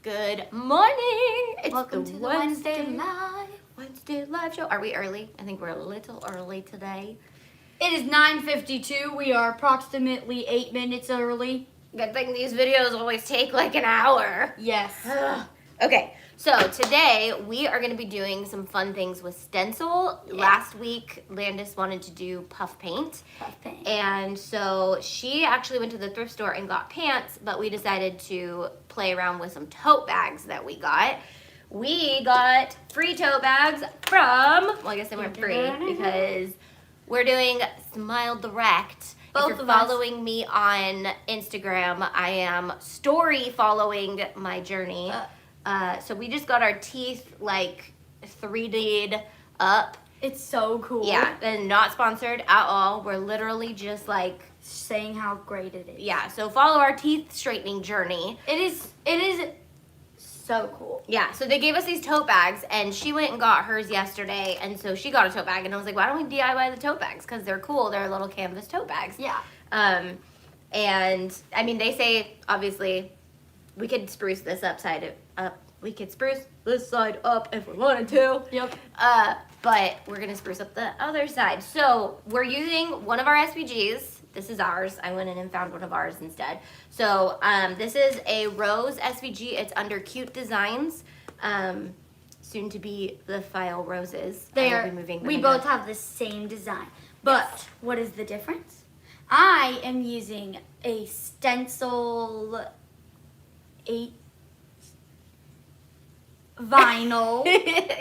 Good morning. It's Welcome to the Wednesday Live show. Are we early? I think we're a little early today. It is 9:52. We are approximately 8 minutes early. Good thing these videos always take like an hour. Yes. Okay, so today we are going to be doing some fun things with Stencil. Yeah. Last week, Landis wanted to do puff paint. And so she actually went to the thrift store and got pants, but we decided to play around with some tote bags that we got. We got free tote bags from, well, I guess they weren't free because we're doing Smile Direct. Both if you're of us. following me on Instagram, I am story following my journey. So we just got our teeth like 3D'd up. It's so cool. Yeah, and not sponsored at all. We're literally just like Saying how great it is. yeah. So follow our teeth straightening journey. It is so cool. Yeah, so they gave us these tote bags, and she went and got hers yesterday, and so she got a tote bag, and I was like, why don't we DIY the tote bags? Because they're cool. They're little canvas tote bags. Yeah. And I mean, they say obviously we could spruce this upside up. We could spruce this side up if we wanted to. Yep. But we're gonna spruce up the other side. So we're using one of our SVGs. This is ours. I went in and found one of ours instead. So this is a rose SVG. It's under Cute Designs. Soon to be the file roses. I will be moving them We into- both have the same design. But what is the difference? I am using a Stencil 8 vinyl,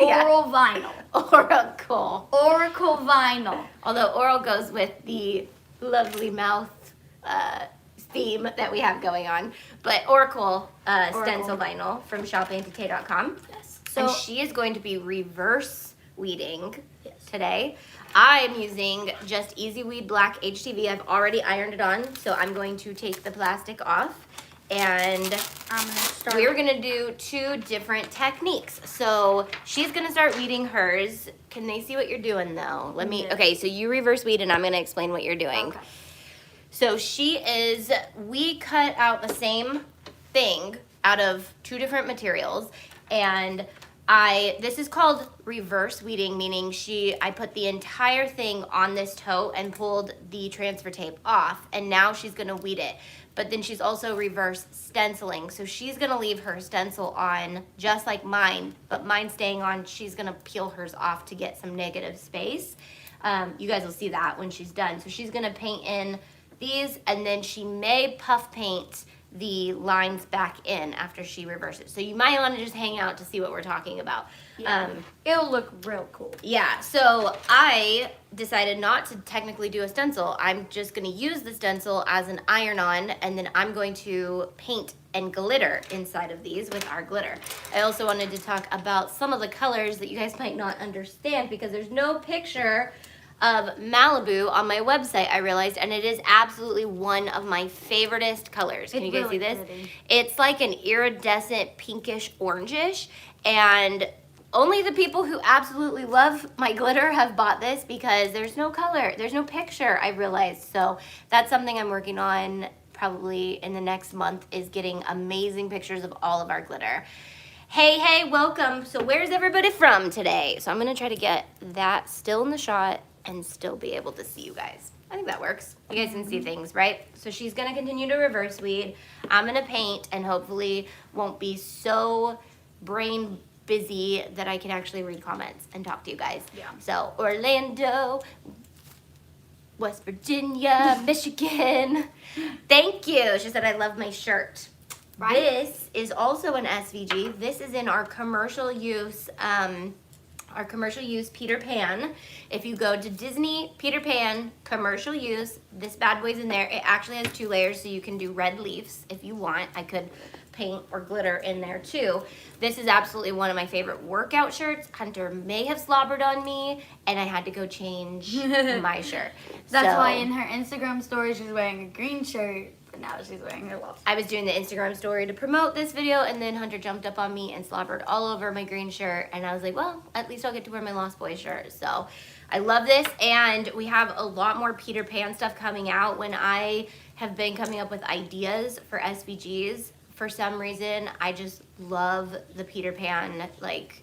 Yeah. oral vinyl. Oracle. Oracle vinyl. Although Oral goes with the lovely mouth theme that we have going on. But Oracle stencil vinyl from shopantite.com. Yes. And So she is going to be reverse weeding Yes. today. I'm using just Easy Weed Black HTV. I've already ironed it on, so I'm going to take the plastic off. And I'm gonna start. we're gonna do two different techniques. So she's gonna start weeding hers. Can they see what you're doing though? Let me, Yeah. okay, so you reverse weed and I'm gonna explain what you're doing. Okay. So we cut out the same thing out of two different materials, and this is called reverse weeding, meaning I put the entire thing on this tote and pulled the transfer tape off, and now she's gonna weed it. But then she's also reverse stenciling. So she's gonna leave her stencil on just like mine, but mine staying on, she's gonna peel hers off to get some negative space. You guys will see that when she's done. So she's gonna paint in these, and then she may puff paint the lines back in after she reverses. So you might wanna just hang out to see what we're talking about. Yeah. It'll look real cool. Yeah, so I decided not to technically do a stencil. I'm just gonna use the stencil as an iron-on, and then I'm going to paint and glitter inside of these with our glitter. I also wanted to talk about some of the colors that you guys might not understand because there's no picture of Malibu on my website, I realized, and it is absolutely one of my favoriteest colors. Can you guys see really this? pretty. It's like an iridescent pinkish orangish, and only the people who absolutely love my glitter have bought this because there's no color, there's no picture, I realized. So that's something I'm working on probably in the next month, is getting amazing pictures of all of our glitter. Hey, welcome. So where's everybody from today? So I'm gonna try to get that still in the shot and still be able to see you guys. I think that works. You guys can see things, right? So she's gonna continue to reverse weed. I'm gonna paint and hopefully won't be so brain busy that I can actually read comments and talk to you guys. Yeah. So Orlando, West Virginia, Michigan. Thank you. She said, I love my shirt. Right. This is also an SVG. This is in our commercial use Peter Pan. If you go to Disney Peter Pan commercial use, this bad boy's in there. It actually has 2 layers, so you can do red leaves if you want. I could paint or glitter in there too. This is absolutely one of my favorite workout shirts. Hunter may have slobbered on me, and I had to go change my shirt. That's So, why in her Instagram story she's wearing a green shirt, but now she's wearing her love. I was doing the Instagram story to promote this video, and then Hunter jumped up on me and slobbered all over my green shirt, and I was like, well, at least I'll get to wear my Lost Boys shirt. So I love this, and we have a lot more Peter Pan stuff coming out. When I have been coming up with ideas for SVGs for some reason, I just love the Peter Pan, like,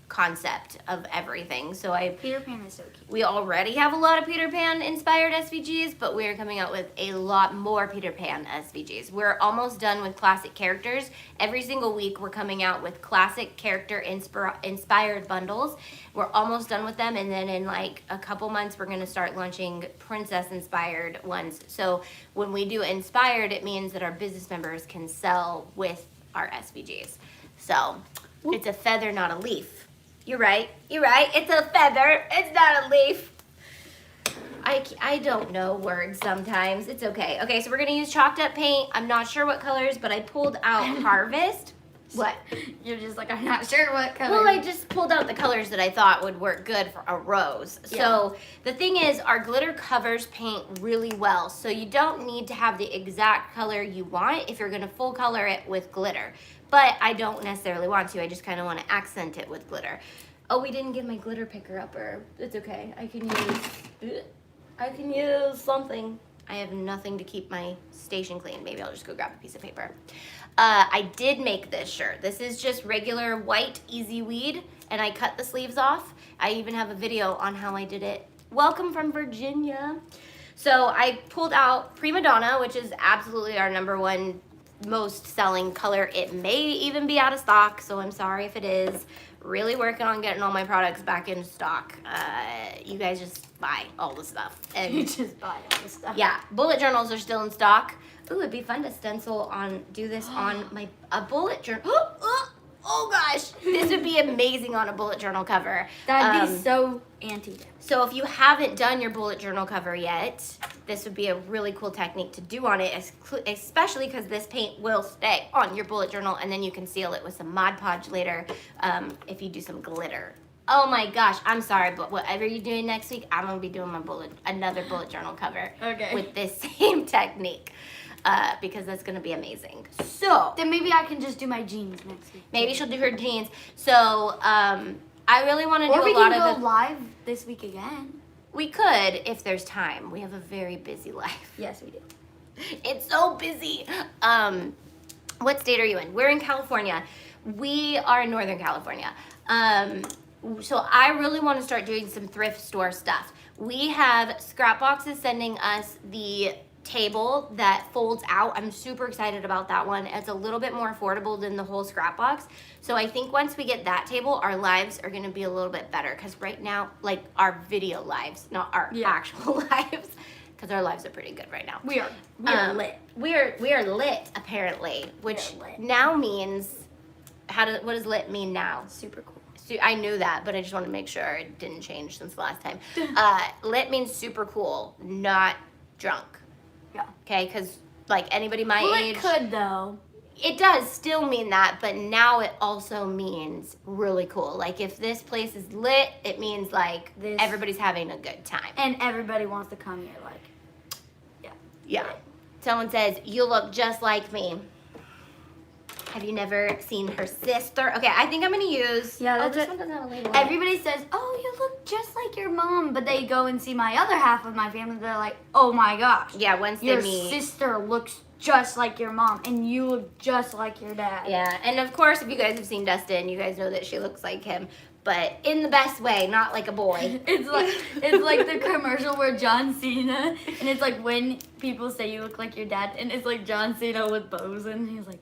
concept of everything. So Peter Pan is so cute. we already have a lot of Peter Pan inspired SVGs, but we're coming out with a lot more Peter Pan SVGs. We're almost done with classic characters. Every single week we're coming out with classic character inspired bundles. We're almost done with them, and then in like a couple months we're going to start launching princess inspired ones. So when we do inspired, it means that our business members can sell with our SVGs. So it's a feather, not a leaf. You're right. It's a feather. It's not a leaf. I don't know words sometimes. It's okay. Okay, so we're going to use chalked up paint. I'm not sure what colors, but I pulled out Harvest. What? You're just like, I'm not sure what color. Well, I just pulled out the colors that I thought would work good for a rose. Yeah. So the thing is, our glitter covers paint really well. So you don't need to have the exact color you want if you're going to full color it with glitter. But I don't necessarily want to. I just kind of want to accent it with glitter. Oh, we didn't get my glitter picker upper. It's okay. I can use something. I have nothing to keep my station clean. Maybe I'll just go grab a piece of paper. I did make this shirt. This is just regular white Easy Weed, and I cut the sleeves off. I even have a video on how I did it. Welcome from Virginia. So I pulled out Prima Donna, which is absolutely our #1 most selling color. It may even be out of stock, so I'm sorry if it is. Really working on getting all my products back in stock. You guys just buy all the stuff. And You just buy all the stuff. yeah, bullet journals are still in stock. Ooh, it'd be fun to stencil do this on a bullet journal. Oh gosh, this would be amazing on a bullet journal cover. That'd be so Auntie. So if you haven't done your bullet journal cover yet, this would be a really cool technique to do on it, especially because this paint will stay on your bullet journal, and then you can seal it with some Mod Podge later if you do some glitter. Oh my gosh, I'm sorry, but whatever you're doing next week, I'm gonna be doing another bullet journal cover with this same technique. Because that's gonna be amazing. So Then maybe I can just do my jeans next week. maybe she'll do her jeans. So I really want to do Or we a lot can of go live this week again. We could if there's time. We have a very busy life. Yes, we do. It's so busy. What state are you in? We're in California. We are in Northern California. So I really want to start doing some thrift store stuff. We have Scrapbox is sending us the table that folds out. I'm super excited about that one. It's a little bit more affordable than the whole Scrapbox. So I think once we get that table, our lives are going to be a little bit better, because right now, like our video lives, not our actual lives, because our lives are pretty good right now. We are lit. We are lit, apparently, which now means, what does lit mean now? Super cool. I knew that, but I just wanted to make sure it didn't change since the last time. Lit means super cool, not drunk. Yeah. Okay, because like anybody my age, It could though. it does still mean that, but now it also means really cool. Like if this place is lit, it means like everybody's having a good time. And everybody wants to come here, like, Yeah. Someone says, you look just like me. Have you never seen her sister? Okay, I think I'm gonna use. Yeah, this one doesn't have a label. Everybody says, oh, you look just like your mom, but they go and see my other half of my family, they're like, oh my gosh. Yeah, once Your they meet. sister looks just like your mom, and you look just like your dad. Yeah, and of course, if you guys have seen Dustin, you guys know that she looks like him, but in the best way, not like a boy. It's like the commercial where John Cena, and it's like when people say you look like your dad, and it's like John Cena with bows, and he's like.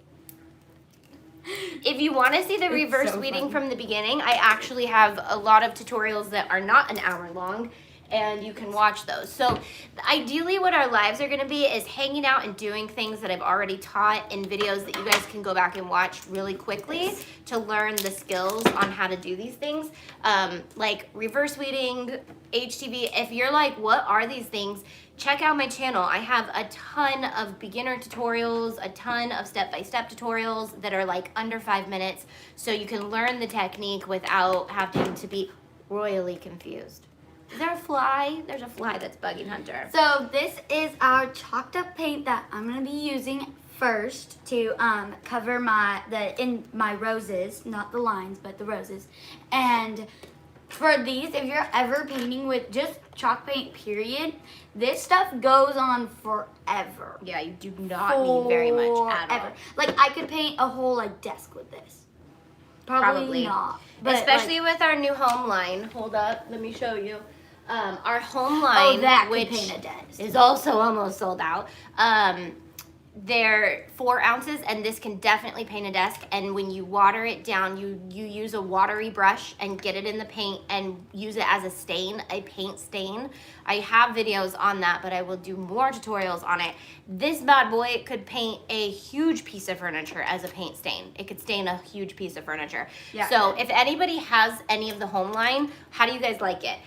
If you want to see the reverse weeding from the beginning, I actually have a lot of tutorials that are not an hour long, and you can watch those. So ideally what our lives are going to be is hanging out and doing things that I've already taught in videos that you guys can go back and watch really quickly to learn the skills on how to do these things. Like reverse weeding, HTV. If you're like, what are these things? Check out my channel. I have a ton of beginner tutorials, a ton of step-by-step tutorials that are like under 5 minutes, so you can learn the technique without having to be royally confused. Is there a fly? There's a fly that's bugging Hunter. So this is our chalked up paint that I'm gonna be using first to cover my roses, not the lines, but the roses. And for these, if you're ever painting with just chalk paint, period, this stuff goes on forever. Yeah, you do not need very much at all. Forever. Like, I could paint a whole, like, desk with this. Probably not. But, especially with our new home line. Hold up, let me show you. Our home line, which paint a desk. is also almost sold out. They're 4 ounces, and this can definitely paint a desk. And when you water it down, you use a watery brush and get it in the paint and use it as a stain, a paint stain. I have videos on that, but I will do more tutorials on it. This bad boy could paint a huge piece of furniture as a paint stain. It could stain a huge piece of furniture. Yeah. So if anybody has any of the home line, how do you guys like it?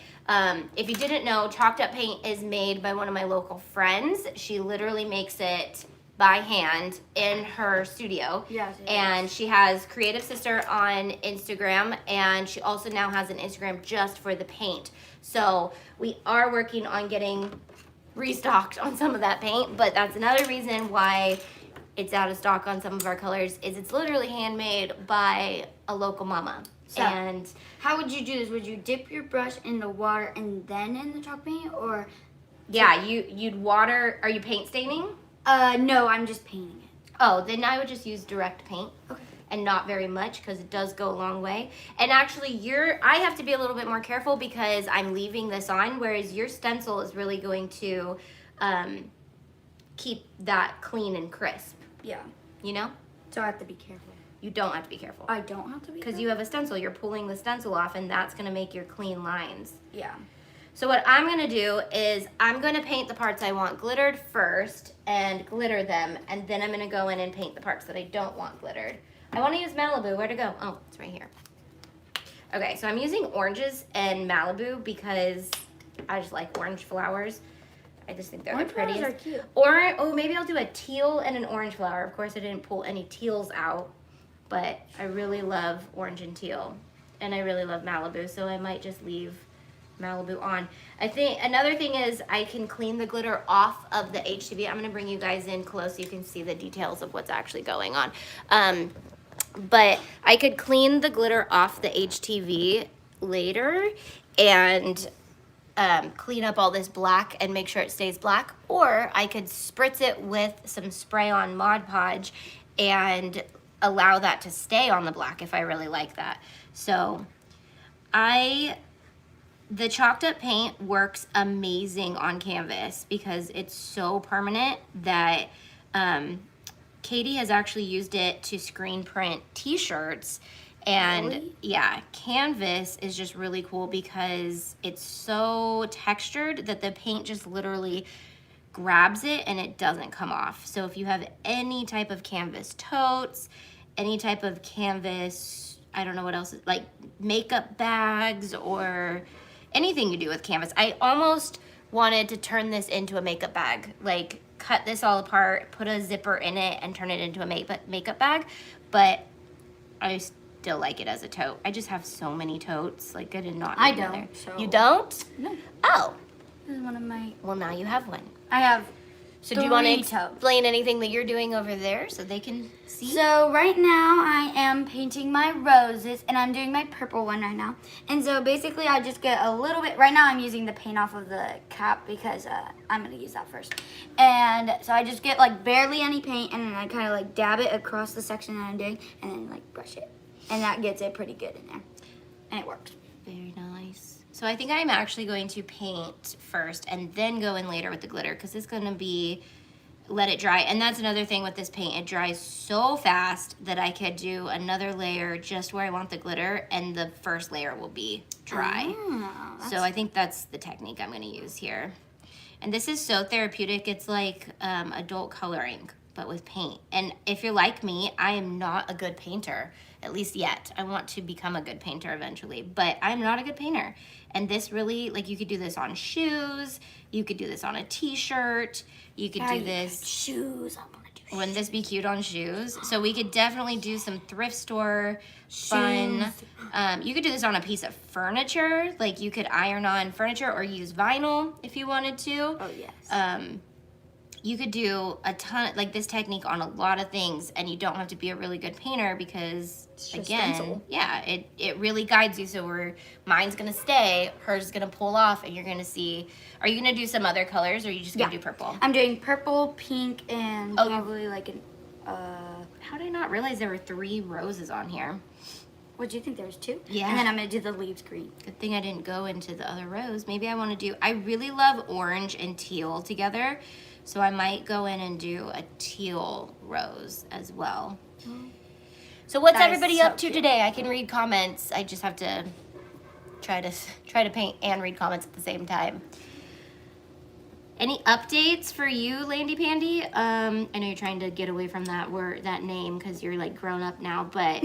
If you didn't know, chalked up paint is made by one of my local friends. She literally makes it by hand in her studio. Yes, and she has Creative Sister on Instagram, and she also now has an Instagram just for the paint. So we are working on getting restocked on some of that paint, but that's another reason why it's out of stock on some of our colors, is it's literally handmade by a local mama. So, and how would you do this? Would you dip your brush in the water and then in the chalk paint, or? yeah, you'd water. Are you paint staining? No, I'm just painting it. Oh, then I would just use direct paint. Okay. And not very much, because it does go a long way. And actually, I have to be a little bit more careful because I'm leaving this on, whereas your stencil is really going to keep that clean and crisp. Yeah. You know? So I have to be careful. You don't have to be careful. I don't have to be Because you have a stencil, you're pulling the stencil off, and that's going to make your clean lines. Yeah. So what I'm going to do is I'm going to paint the parts I want glittered first and glitter them, and then I'm going to go in and paint the parts that I don't want glittered. I want to use Malibu. Where'd it go? Oh, it's right here. Okay, so I'm using oranges and Malibu because I just like orange flowers. I just think they're the prettiest. Orange flowers are cute. Or, oh, maybe I'll do a teal and an orange flower. Of course, I didn't pull any teals out, but I really love orange and teal. And I really love Malibu, so I might just leave Malibu on. I think another thing is I can clean the glitter off of the HTV. I'm going to bring you guys in close so you can see the details of what's actually going on. But I could clean the glitter off the HTV later and clean up all this black and make sure it stays black, or I could spritz it with some spray-on Mod Podge and allow that to stay on the black if I really like that. So the chalked up paint works amazing on canvas because it's so permanent that Katie has actually used it to screen print t-shirts. And Really? yeah, canvas is just really cool because it's so textured that the paint just literally grabs it and it doesn't come off. So if you have any type of canvas totes, any type of canvas, I don't know what else, like makeup bags or anything you do with canvas. I almost wanted to turn this into a makeup bag, like cut this all apart, put a zipper in it, and turn it into a makeup bag, but I still like it as a tote. I just have so many totes, like I did not I need don't, another. so- You don't? No. Oh, This is one of my. well now you have one. I have. So do you want to 3 totes. explain anything that you're doing over there so they can see? So right now I am painting my roses, and I'm doing my purple one right now. And so basically I just get a little bit, right now I'm using the paint off of the cap because I'm going to use that first. And so I just get like barely any paint, and then I kind of like dab it across the section that I'm doing, and then like brush it. And that gets it pretty good in there. And it works. Very nice. So I think I'm actually going to paint first and then go in later with the glitter because it's going to be, let it dry. And that's another thing with this paint. It dries so fast that I could do another layer just where I want the glitter and the first layer will be dry. Oh, So I think that's the technique I'm going to use here. And this is so therapeutic. It's like adult coloring, but with paint. And if you're like me, I am not a good painter, at least yet. I want to become a good painter eventually, but I'm not a good painter. And this really, like you could do this on shoes, you could do this on a t-shirt, you could do this. Shoes. I want to do Wouldn't this be cute on shoes? So we could definitely do some thrift store fun. You could do this on a piece of furniture. Like you could iron on furniture or use vinyl if you wanted to. Oh, yes. you could do a ton, like this technique on a lot of things, and you don't have to be a really good painter because, It's just again, stencil. yeah, it really guides you. So mine's gonna stay, hers is gonna pull off, and you're gonna see. Are you gonna do some other colors, or are you just gonna do purple? I'm doing purple, pink, and probably like an. How did I not realize there were 3 roses on here? What do you think? There's 2. Yeah. And then I'm gonna do the leaves green. Good thing I didn't go into the other rows. Maybe I want to do. I really love orange and teal together. So I might go in and do a teal rose as well. So what's That is everybody so up to cute. today? I can read comments. I just have to try to paint and read comments at the same time. Any updates for you, Landy Pandy? I know you're trying to get away from that name because you're like grown up now, but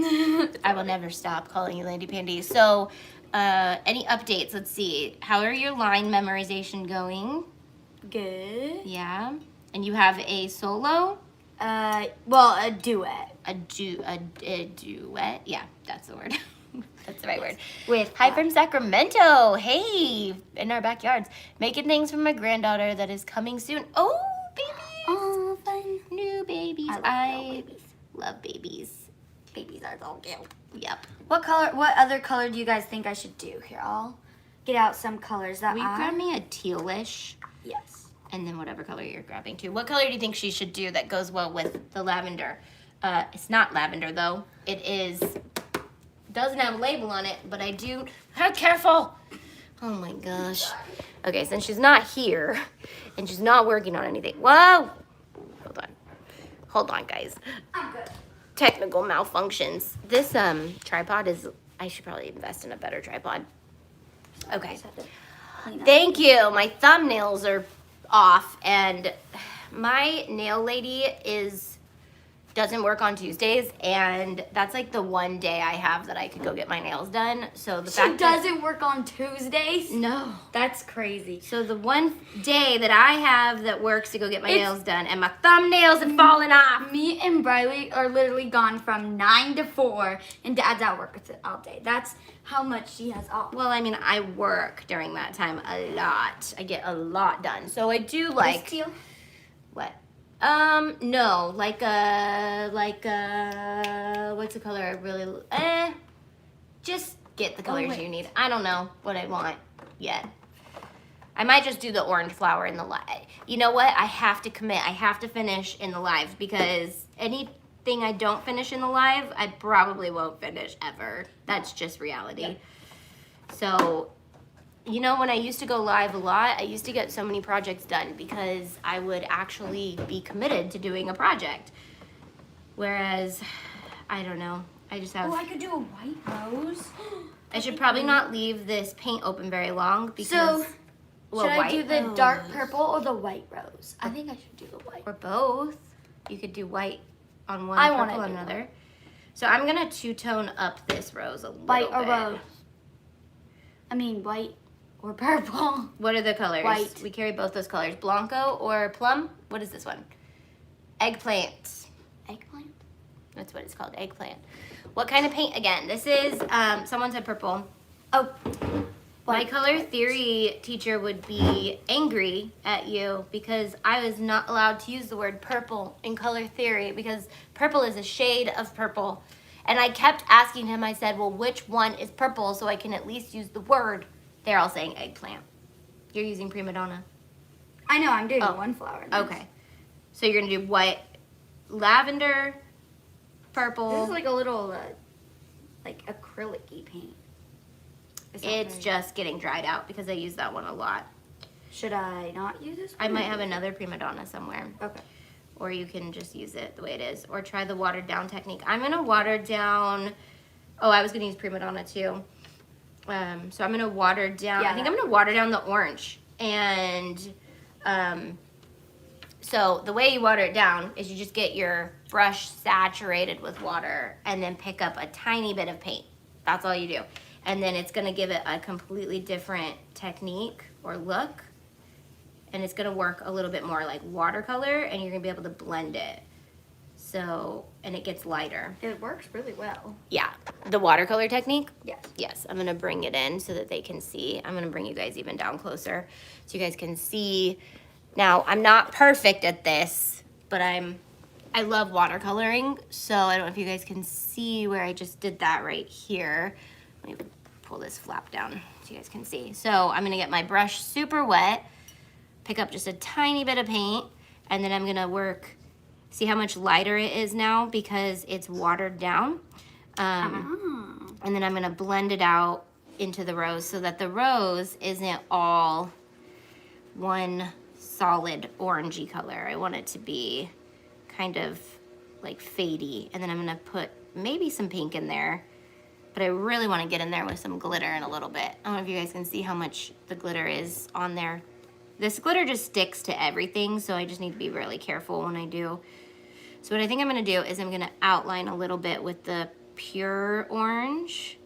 I will never stop calling you Landy Pandy. So, any updates? Let's see. How are your line memorization going? Good. Yeah. And you have a solo? Well, a duet. A duet? Yeah, that's the word. That's the right word. With Hi from Sacramento. Hey, in our backyards. Making things for my granddaughter that is coming soon. Oh, babies. Oh, fun. New babies. I love babies. Babies are so cute. Yep. What other color do you guys think I should do? Here, I'll get out some colors that Will you grab me a tealish? Yes. And then whatever color you're grabbing too. What color do you think she should do that goes well with the lavender? It's not lavender though. It is, doesn't have a label on it, but I do, careful. Oh my gosh. Okay, since she's not here and she's not working on anything. Whoa. Hold on guys. I'm good. Technical malfunctions. This tripod is, I should probably invest in a better tripod. Okay. Just have to clean up. Thank you. My thumbnails are off, and my nail lady doesn't work on Tuesdays, and that's like the one day I have that I could go get my nails done. So the She fact doesn't work on Tuesdays? no. That's crazy. So the one day that I have that works to go get my nails done, and my thumbnails have fallen off. Me and Briley are literally gone from 9 to 4, and Dad's at work all day. That's how much she has off. Well, I mean, I work during that time a lot. I get a lot done. So I do like This teal? what? No, like what's the color I really, just get the colors wait. you need. I don't know what I want yet. I might just do the orange flower in the live. You know what? I have to commit. I have to finish in the live because anything I don't finish in the live, I probably won't finish ever. That's just reality. Yep. So, you know, when I used to go live a lot, I used to get so many projects done because I would actually be committed to doing a project. Whereas, I don't know. I just have... Oh, I could do a white rose. I should probably not leave this paint open very long because... So, well, should I white do the rose. dark purple or the white rose? I think I should do the white. Or both. You could do white on one, I wanna purple on do another. So I'm going to two-tone up this rose a little White or bit. rose? I mean, white or purple. What are the colors? White. We carry both those colors. Blanco or plum? What is this one? Eggplant. Eggplant? That's what it's called, eggplant. What kind of paint? Again, this is, someone said purple. Oh. My White. color theory teacher would be angry at you because I was not allowed to use the word purple in color theory because purple is a shade of purple. And I kept asking him, I said, well, which one is purple so I can at least use the word? They're all saying eggplant. You're using prima donna. I know, I'm doing Oh. one flower. Okay. So you're going to do white, lavender, purple. This is like a little, like acrylic-y paint. not It's very- just getting dried out because I use that one a lot. Should I not use this one? I might have another prima donna somewhere. Okay. Or you can just use it the way it is. Or try the watered down technique. I'm going to water down... Oh, I was going to use prima donna too. So I'm going to water down... Yeah, I think I'm going to water down the orange. And so the way you water it down is you just get your brush saturated with water and then pick up a tiny bit of paint. That's all you do. And then it's going to give it a completely different technique or look. And it's going to work a little bit more like watercolor, and you're going to be able to blend it. So, and it gets lighter. It works really well. Yeah, the watercolor technique? Yes. Yes, I'm going to bring it in so that they can see. I'm going to bring you guys even down closer so you guys can see Now, I'm not perfect at this, but I love watercoloring, so I don't know if you guys can see where I just did that right here. Let me pull this flap down so you guys can see. So I'm gonna get my brush super wet, pick up just a tiny bit of paint, and then I'm gonna work, see how much lighter it is now because it's watered down. And then I'm gonna blend it out into the rose so that the rose isn't all one solid orangey color. I want it to be kind of like fadey, and then I'm gonna put maybe some pink in there, but I really want to get in there with some glitter in a little bit. I don't know if you guys can see how much the glitter is on there. This glitter just sticks to everything, so I just need to be really careful when I do. So what I think I'm gonna do is I'm gonna outline a little bit with the pure orange,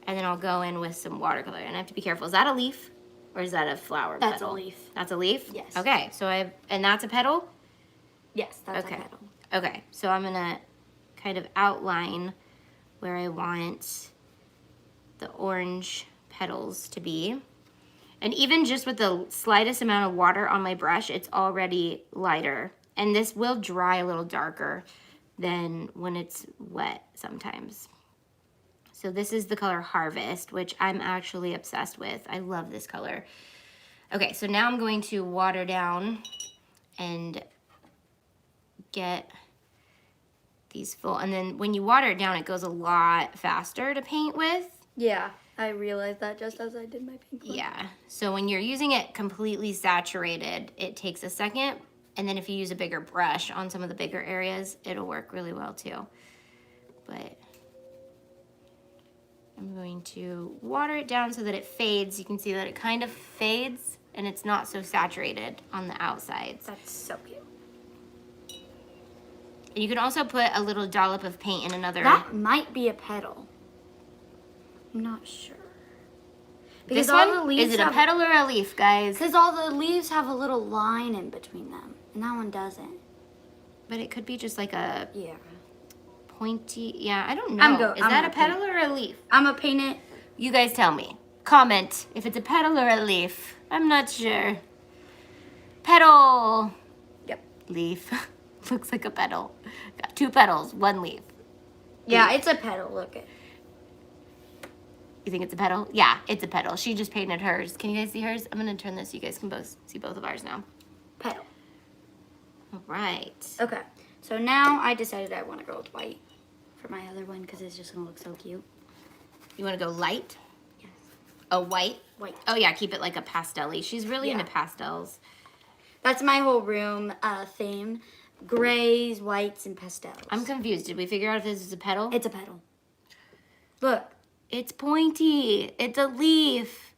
and then I'll go in with some watercolor. And I have to be careful. Is that a leaf or is that a flower petal? That's a leaf. That's a leaf? Yes. Okay, so and that's a petal? Yes, that's Okay. a petal. Okay, so I'm gonna kind of outline where I want the orange petals to be. And even just with the slightest amount of water on my brush, it's already lighter. And this will dry a little darker than when it's wet sometimes. So this is the color Harvest, which I'm actually obsessed with. I love this color. Okay, so now I'm going to water down and get these full, and then when you water it down, it goes a lot faster to paint with. Yeah, I realized that just as I did my pink one. Yeah, so when you're using it completely saturated, it takes a second, and then if you use a bigger brush on some of the bigger areas, it'll work really well too. But I'm going to water it down so that it fades. You can see that it kind of fades, and it's not so saturated on the outsides. That's so cute. And you can also put a little dollop of paint in another. That might be a petal. I'm not sure. This one, is it a petal or a leaf, guys? Because all the leaves have a little line in between them, and that one doesn't. But it could be just like a Yeah. pointy, yeah, I don't know. Is that a petal or a leaf? I'm gonna paint it. You guys tell me. Comment if it's a petal or a leaf. I'm not sure. Petal. Yep. Leaf. Looks like a petal. Got 2 petals, 1 leaf. Yeah, it's a petal. Look at. You think it's a petal? Yeah, it's a petal. She just painted hers. Can you guys see hers? I'm gonna turn this so you guys can both see both of ours now. Petal. All right. Okay. So now I decided I want to go with white for my other one because it's just gonna look so cute. You wanna go light? Yes. Oh, white? White. Oh yeah, keep it like a pastel-y. She's really Yeah. into pastels. That's my whole room theme. Grays, whites, and pastels. I'm confused. Did we figure out if this is a petal? It's a petal. Look. It's pointy. It's a leaf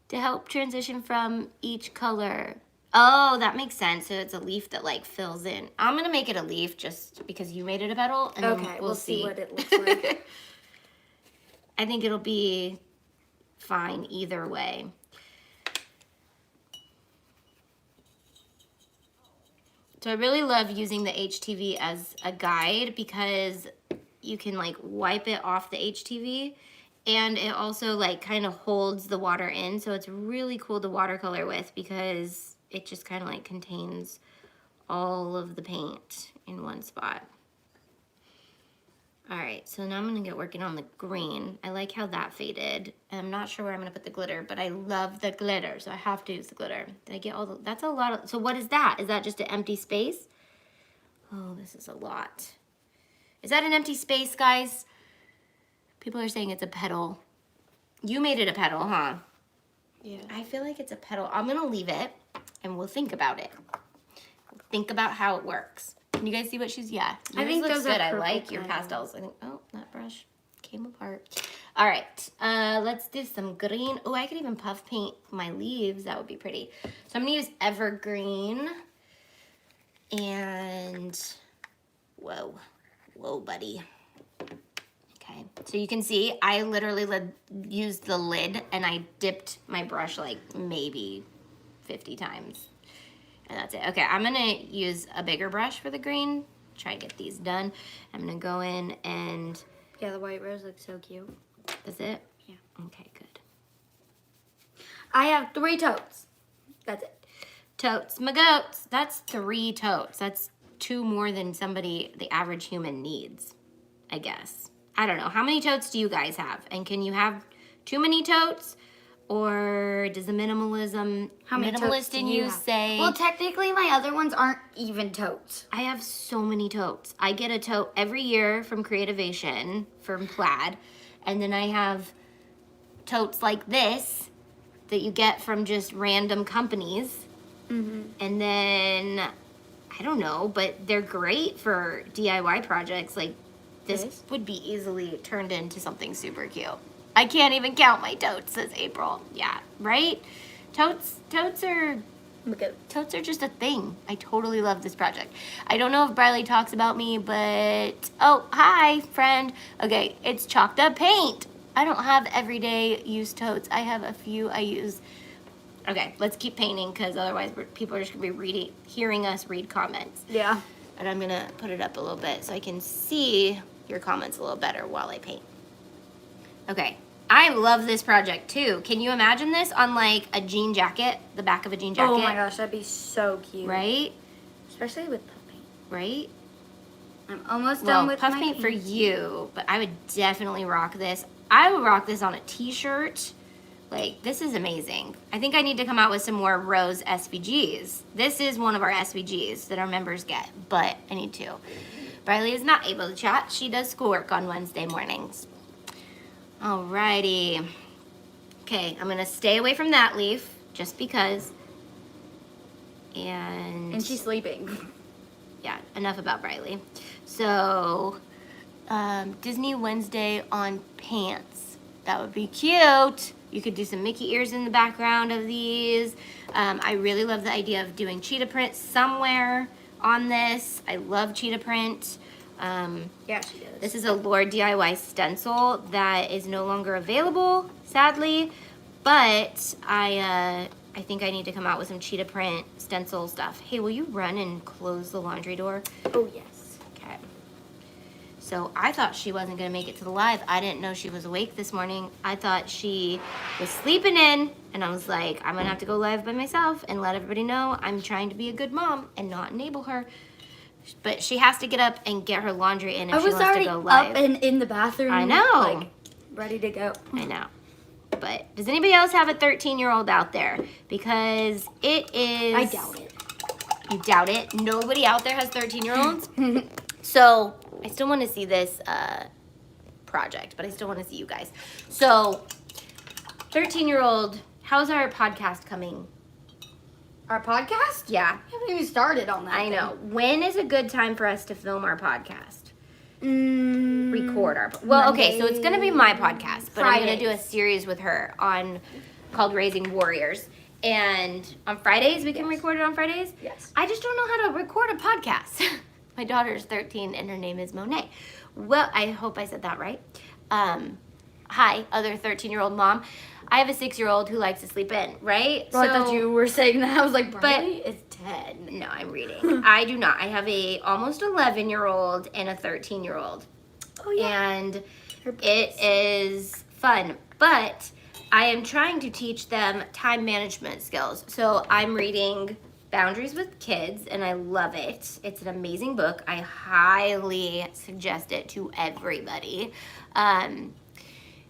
to help transition from each color. Oh, that makes sense. So it's a leaf that like fills in. I'm gonna make it a leaf just because you made it a petal, and Okay, then we'll see what it looks like. I think it'll be fine either way. So I really love using the HTV as a guide because you can like wipe it off the HTV, and it also like kind of holds the water in, so it's really cool to watercolor with because it just kind of like contains all of the paint in one spot. All right, so now I'm gonna get working on the green. I like how that faded. And I'm not sure where I'm gonna put the glitter, but I love the glitter, so I have to use the glitter. Did I get all the, that's a lot of, so what is that? Is that just an empty space? Oh, this is a lot. Is that an empty space, guys? People are saying it's a petal. You made it a petal, huh? Yeah. I feel like it's a petal. I'm gonna leave it and we'll think about it. We'll think about how it works. Can you guys see what she's, yeah. I think looks those are good. I purple like your petals. pastels. I think, oh, that brush came apart. All right, let's do some green. Oh, I could even puff paint my leaves. That would be pretty. So I'm gonna use Evergreen. And, whoa, buddy. Okay, so you can see I literally used the lid and I dipped my brush like maybe 50 times. And that's it. Okay, I'm gonna use a bigger brush for the green. Try to get these done. I'm gonna go in and... Yeah, the white rose looks so cute. That's it? Yeah. Okay, good. I have 3 totes. That's it. Totes my goats. That's 3 totes. That's 2 more than the average human needs, I guess. I don't know. How many totes do you guys have? And can you have too many totes? Or does the minimalist in you say... Well, technically, my other ones aren't even totes. I have so many totes. I get a tote every year from Creativation, from Plaid. And then I have totes like this that you get from just random companies. Mm-hmm. And then, I don't know, but they're great for DIY projects. Like, this would be easily turned into something super cute. I can't even count my totes, says April. Yeah, right? Totes are just a thing. I totally love this project. I don't know if Briley talks about me, but... Oh, hi, friend. Okay, it's chalked up paint. I don't have everyday use totes. I have a few I use. Okay, let's keep painting, because otherwise people are just going to be hearing us read comments. Yeah. And I'm going to put it up a little bit so I can see your comments a little better while I paint. Okay, I love this project too. Can you imagine this on like a jean jacket, the back of a jean jacket? Oh my gosh, that'd be so cute. Right? Especially with puff paint. Right? I'm almost done with puff my paint for you, but I would definitely rock this. I would rock this on a t-shirt. Like, this is amazing. I think I need to come out with some more Rose SVGs. This is one of our SVGs that our members get, but I need to. Briley is not able to chat. She does schoolwork on Wednesday mornings. Alrighty. Okay, I'm gonna stay away from that leaf, just because. And she's sleeping. Yeah, enough about Briley. So, Disney Wednesday on pants. That would be cute. You could do some Mickey ears in the background of these. I really love the idea of doing cheetah print somewhere on this. I love cheetah print. Yeah, she does. This is a Lord DIY stencil that is no longer available, sadly. But I think I need to come out with some cheetah print stencil stuff. Hey, will you run and close the laundry door? Oh, yes. Okay. So I thought she wasn't going to make it to the live. I didn't know she was awake this morning. I thought she was sleeping in. And I was like, I'm going to have to go live by myself and let everybody know I'm trying to be a good mom and not enable her. But she has to get up and get her laundry in if she wants to go live. I was already up and in the bathroom. I know. Like, ready to go. I know. But does anybody else have a 13-year-old out there? Because it is... I doubt it. You doubt it? Nobody out there has 13-year-olds? So I still want to see this project, but I still want to see you guys. So 13-year-old, how's our podcast coming? Our podcast? Yeah. We haven't even started on that. I know. When is a good time for us to film our podcast? Record our... Well, okay, so it's going to be my podcast, but I'm going to do a series with her called Raising Warriors. And on Fridays, we can record it on Fridays? Yes. I just don't know how to record a podcast. My daughter's 13 and her name is Monet. Well, I hope I said that right. Hi, other 13-year-old mom. I have a 6-year-old who likes to sleep in, right? Well, I thought you were saying that. I was like, but it's 10. No, I'm reading. I do not. I have a almost 11-year-old and a 13-year-old. Oh, yeah. And it is fun. But I am trying to teach them time management skills. So I'm reading Boundaries with Kids, and I love it. It's an amazing book. I highly suggest it to everybody.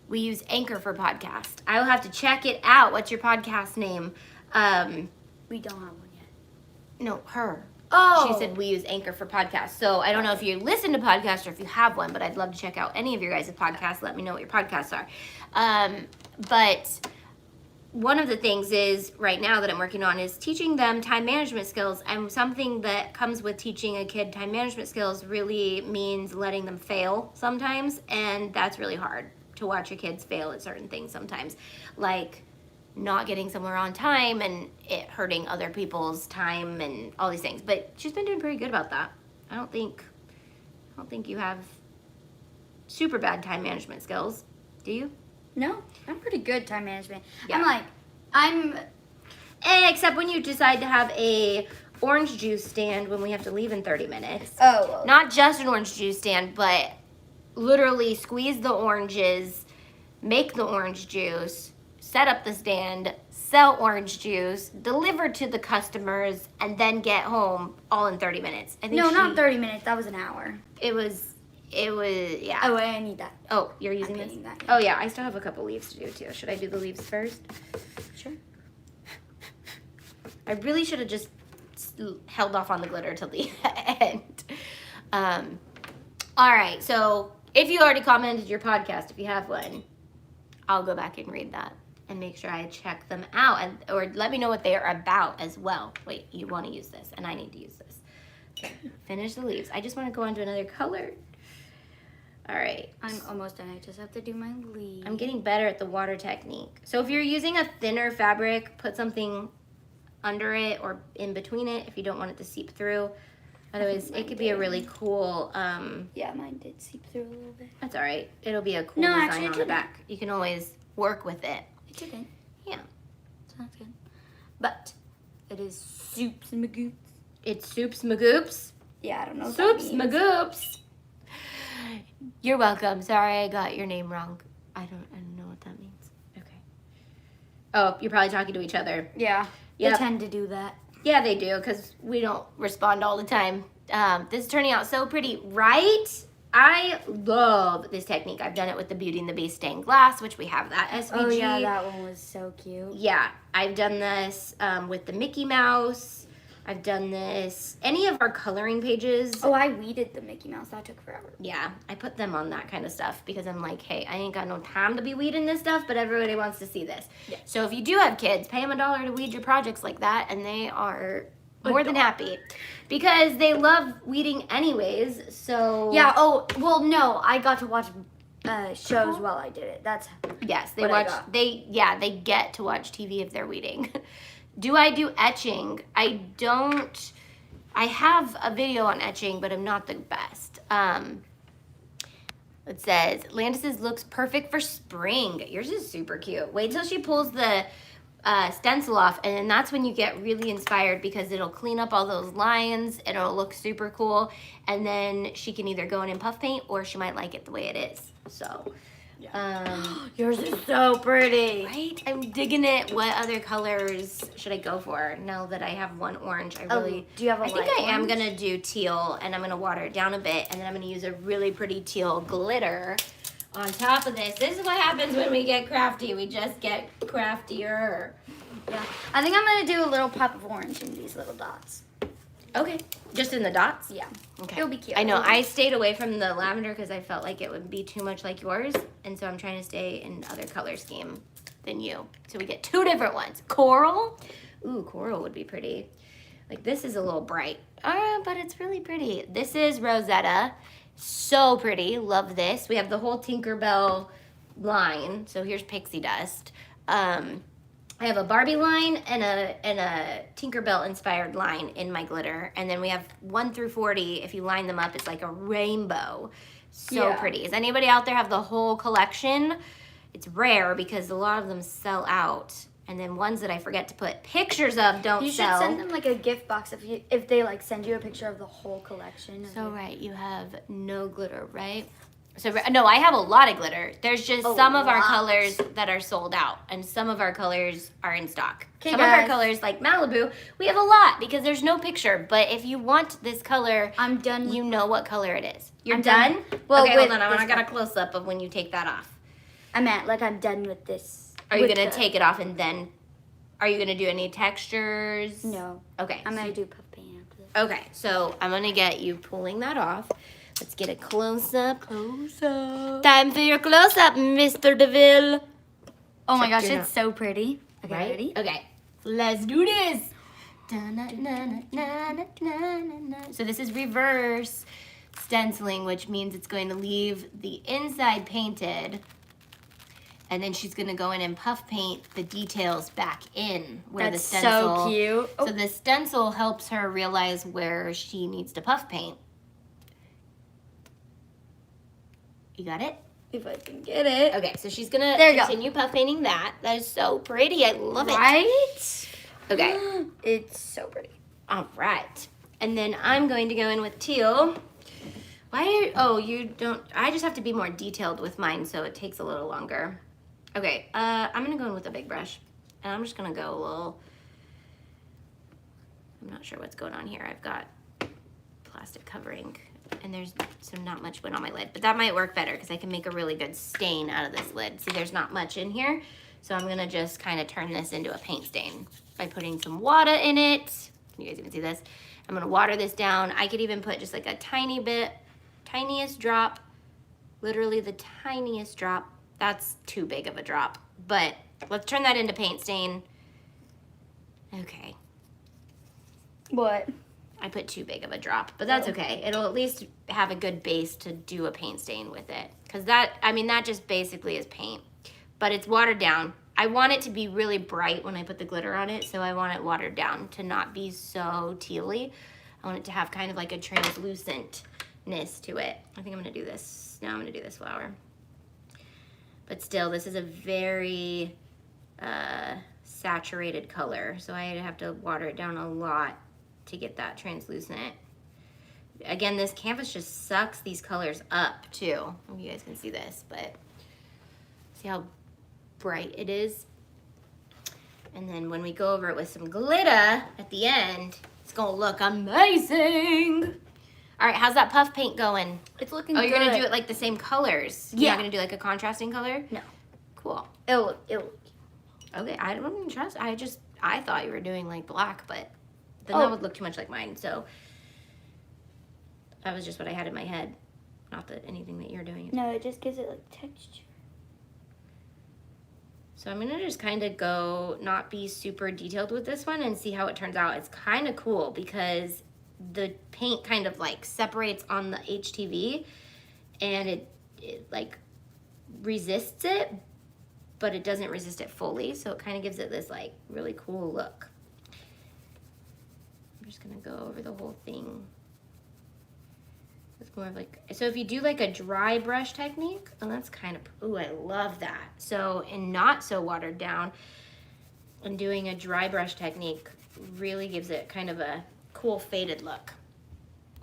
We use Anchor for podcast. I will have to check it out. What's your podcast name? We don't have one yet. No, her. Oh. She said we use Anchor for podcasts. So I don't know if you listen to podcasts or if you have one, but I'd love to check out any of your guys' podcasts. Let me know what your podcasts are. But one of the things is right now that I'm working on is teaching them time management skills. And something that comes with teaching a kid time management skills really means letting them fail sometimes. And that's really hard to watch your kids fail at certain things sometimes. Like not getting somewhere on time and it hurting other people's time and all these things. But she's been doing pretty good about that. I don't think you have super bad time management skills. Do you? No, I'm pretty good time management. Yeah. Except when you decide to have a orange juice stand when we have to leave in 30 minutes. Oh. Well. Not just an orange juice stand, but literally squeeze the oranges, make the orange juice, set up the stand, sell orange juice, deliver to the customers, and then get home all in 30 minutes. I think No, not 30 minutes. That was an hour. It was, yeah. Oh, wait, I need that. Oh, you're using this? painting that, yeah. Oh, yeah, I still have a couple leaves to do, too. Should I do the leaves first? Sure. I really should have just held off on the glitter till the end. All right, so if you already commented your podcast, if you have one, I'll go back and read that and make sure I check them out, or let me know what they are about as well. Wait, you want to use this, and I need to use this. Okay, finish the leaves. I just want to go on to another color. All right. I'm almost done. I just have to do my leaves. I'm getting better at the water technique. So if you're using a thinner fabric, put something under it or in between it if you don't want it to seep through. Otherwise, it could be a really cool, yeah, mine did seep through a little bit. that's all right. It'll be a cool No, design actually, it on the didn't. back. You can always work with it. It didn't. Yeah. Sounds good. But it is soups and magoops. It's Soups Magoops. Yeah, I don't know what Soups that means. Magoops. You're welcome. Sorry I got your name wrong. I don't know what that means. Okay. Oh, you're probably talking to each other. Yeah, Yep. they tend to do that. Yeah, they do, because we don't respond all the time. This is turning out so pretty, right? I love this technique. I've done it with the Beauty and the Beast stained glass, which we have that SVG. Oh yeah, that one was so cute. Yeah, I've done this with the Mickey Mouse. I've done this, any of our coloring pages. Oh, I weeded the Mickey Mouse. That took forever. Yeah, I put them on that kind of stuff because I'm like, hey, I ain't got no time to be weeding this stuff, but everybody wants to see this. Yeah. So if you do have kids, pay them $1 to weed your projects like that, and they are more than happy because they love weeding anyways. So Yeah. Oh well, no, I got to watch shows while I did it. That's yes, they what I watch. got. They get to watch TV if they're weeding. Do I do etching? I don't. I have a video on etching, but I'm not the best. It says, Landis's looks perfect for spring. Yours is super cute. Wait till she pulls the stencil off, and then that's when you get really inspired because it'll clean up all those lines, and it'll look super cool, and then she can either go in and puff paint, or she might like it the way it is. So, yours is so pretty. right? I'm digging it. What other colors should I go for now that I have one orange? I really do you have a I think light I am orange? gonna do teal, and I'm gonna water it down a bit, and then I'm gonna use a really pretty teal glitter on top of this. This is what happens when we get crafty. We just get craftier. Yeah, I think I'm gonna do a little pop of orange in these little dots. Okay, just in the dots. Yeah, Okay. it'll be cute. I know. I stayed away from the lavender because I felt like it would be too much like yours, and so I'm trying to stay in other color scheme than you. So we get two different ones. Coral. Ooh, coral would be pretty. Like this is a little bright, but it's really pretty. This is Rosetta. So pretty. Love this. We have the whole Tinkerbell line. So here's pixie dust. I have a Barbie line and a Tinkerbell inspired line in my glitter, and then we have 1 through 40. If you line them up, it's like a rainbow. So Yeah. pretty. Does anybody out there have the whole collection? It's rare because a lot of them sell out, and then ones that I forget to put pictures of don't You should sell. send them like a gift box if they like send you a picture of the whole collection. So right, you have no glitter, right? So no, I have a lot of glitter. There's just A some of our lot. colors that are sold out, and some of our colors are in stock. 'Kay, Some of our guys. colors, like Malibu, we have a lot because there's no picture. But if you want this color, I'm done. you know what color it is. You're I'm done? done. Well, okay, with hold on. I this got a one. close up of when you take that off. I meant like I'm done with this. Are you with gonna the- take it off and then? Are you gonna do any textures? No, Okay. I'm so gonna do puff paint after this. Okay, so I'm gonna get you pulling that off. Let's get a close up. Close up. Time for your close up, Mr. DeVille. Oh my Check gosh, your it's so pretty. Okay, Right? ready? Okay, let's do this. So this is reverse stenciling, which means it's going to leave the inside painted, and then she's gonna go in and puff paint the details back in where That's the stencil. so cute. So the stencil helps her realize where she needs to puff paint. You got it? If I can get it. Okay, so she's gonna There you go. continue puff painting that. That is so pretty. I love it. Right? Okay. It's so pretty. All right. And then I'm going to go in with teal. You don't, I just have to be more detailed with mine, so it takes a little longer. Okay, I'm gonna go in with a big brush. And I'm just gonna go a little, I'm not sure what's going on here. I've got plastic covering and there's so not much went on my lid, but that might work better because I can make a really good stain out of this lid. See, there's not much in here. So I'm gonna just kind of turn this into a paint stain by putting some water in it. Can you guys even see this? I'm gonna water this down. I could even put just like a tiny bit, tiniest drop, literally the tiniest drop. That's too big of a drop, but let's turn that into paint stain. Okay. What? I put too big of a drop, but that's okay. It'll at least have a good base to do a paint stain with it. Cause that, I mean, that just basically is paint, but it's watered down. I want it to be really bright when I put the glitter on it, so I want it watered down to not be so tealy. I want it to have kind of like a translucentness to it. I think I'm gonna do this. Now I'm gonna do this flower. But still, this is a very saturated color, so I have to water it down a lot to get that translucent. Again, this canvas just sucks these colors up too. I don't know if you guys can see this, but see how bright it is? And then when we go over it with some glitter at the end, it's gonna look amazing. All right, how's that puff paint going? It's looking good. good. Oh, you're gonna do it like the same colors? Yeah. You're not gonna do like a contrasting color? No. Cool. It'll look. Okay, I don't even trust. I thought you were doing like black, but then that would look too much like mine. So that was just what I had in my head. Not that anything that you're doing. No, it just gives it like texture. So I'm gonna just kind of go, not be super detailed with this one and see how it turns out. It's kind of cool because the paint kind of like separates on the HTV and it like resists it, but it doesn't resist it fully. So it kind of gives it this like really cool look. I'm just gonna go over the whole thing. It's more of like, so if you do like a dry brush technique, and that's kind of, ooh, I love that. So, and not so watered down, and doing a dry brush technique really gives it kind of a cool faded look.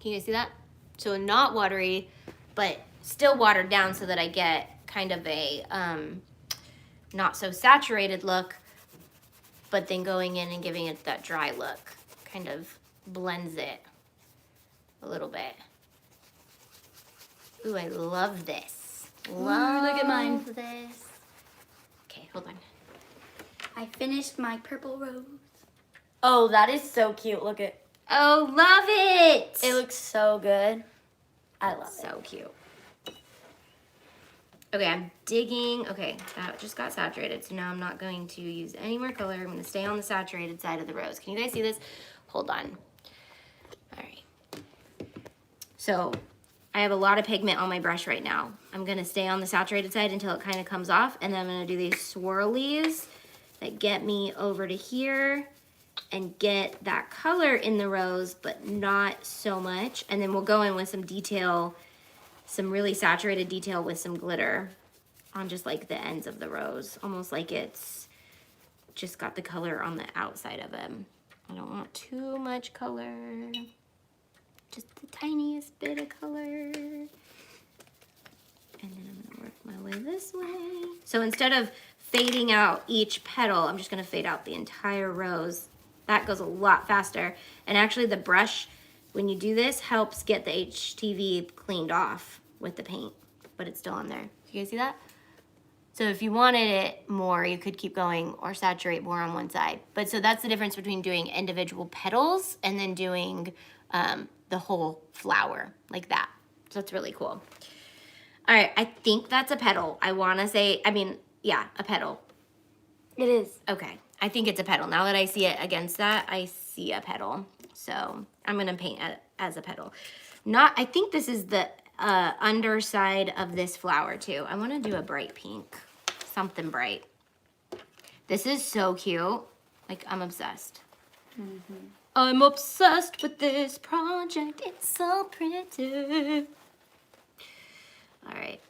Can you guys see that? So not watery, but still watered down so that I get kind of a not so saturated look, but then going in and giving it that dry look kind of blends it a little bit. Ooh, I love this. Love look at mine. This. Okay, hold on. I finished my purple rose. Oh, that is so cute. Look at Oh, love it. it. Looks so good. I love it. So cute. Okay, I'm digging. Okay, that just got saturated, so now I'm not going to use any more color. I'm going to stay on the saturated side of the rose. Can you guys see this? Hold on. All right. So I have a lot of pigment on my brush right now. I'm going to stay on the saturated side until it kind of comes off, and then I'm going to do these swirlies that get me over to here and get that color in the rose, but not so much. And then we'll go in with some detail, some really saturated detail with some glitter on just like the ends of the rose, almost like it's just got the color on the outside of them. I don't want too much color, just the tiniest bit of color. And then I'm gonna work my way this way. So instead of fading out each petal, I'm just gonna fade out the entire rose. That goes a lot faster. And actually the brush, when you do this, helps get the HTV cleaned off with the paint, but it's still on there. You guys see that? So if you wanted it more, you could keep going or saturate more on one side. But so that's the difference between doing individual petals and then doing the whole flower like that. So it's really cool. All right, I think that's a petal. I wanna say, I mean, yeah, a petal. It is. Okay, I think it's a petal. Now that I see it against that, I see a petal. So I'm gonna paint it as a petal. I think this is the underside of this flower too. I wanna do a bright pink, something bright. This is so cute. Like, I'm obsessed. Mm-hmm. I'm obsessed with this project. It's so pretty. All right.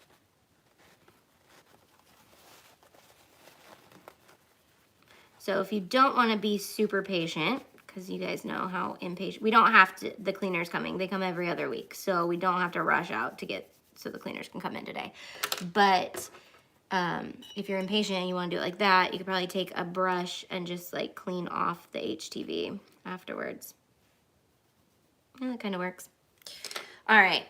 So if you don't want to be super patient, because you guys know how impatient, we don't have to, the cleaner's coming. They come every other week. So we don't have to rush out to get, so the cleaners can come in today. But if you're impatient and you want to do it like that, you could probably take a brush and just like clean off the HTV afterwards. Yeah, that kind of works. All right.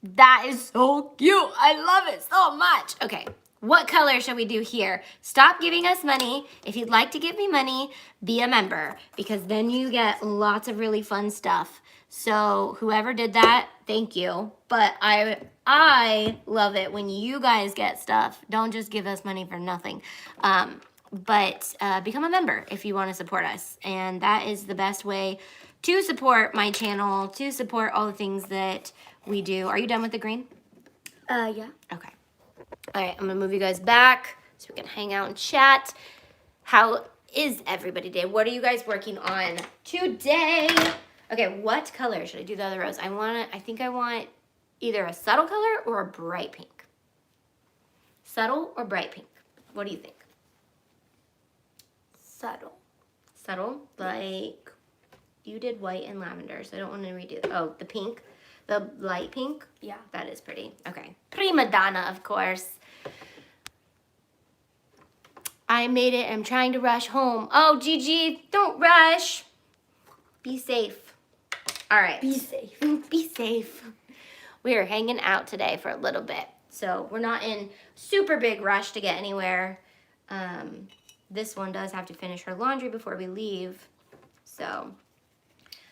That is so cute. I love it so much. Okay, what color should we do here? Stop giving us money. If you'd like to give me money, be a member, because then you get lots of really fun stuff. So whoever did that, thank you. But I love it when you guys get stuff. Don't just give us money for nothing. But become a member if you want to support us. And that is the best way to support my channel, to support all the things that we do. Are you done with the green? Yeah. Okay. All right, I'm gonna move you guys back so we can hang out and chat. How is everybody today? What are you guys working on today? Okay, what color should I do the other rose? I think I want either a subtle color or a bright pink. Subtle or bright pink? What do you think? Subtle. Subtle? Like, you did white and lavender, so I don't want to redo it. Oh, the pink? The light pink? Yeah. That is pretty. Okay. Prima donna, of course. I made it. I'm trying to rush home. Oh, Gigi, don't rush. Be safe. All right. Be safe. Be safe. We are hanging out today for a little bit. So we're not in super big rush to get anywhere. This one does have to finish her laundry before we leave. So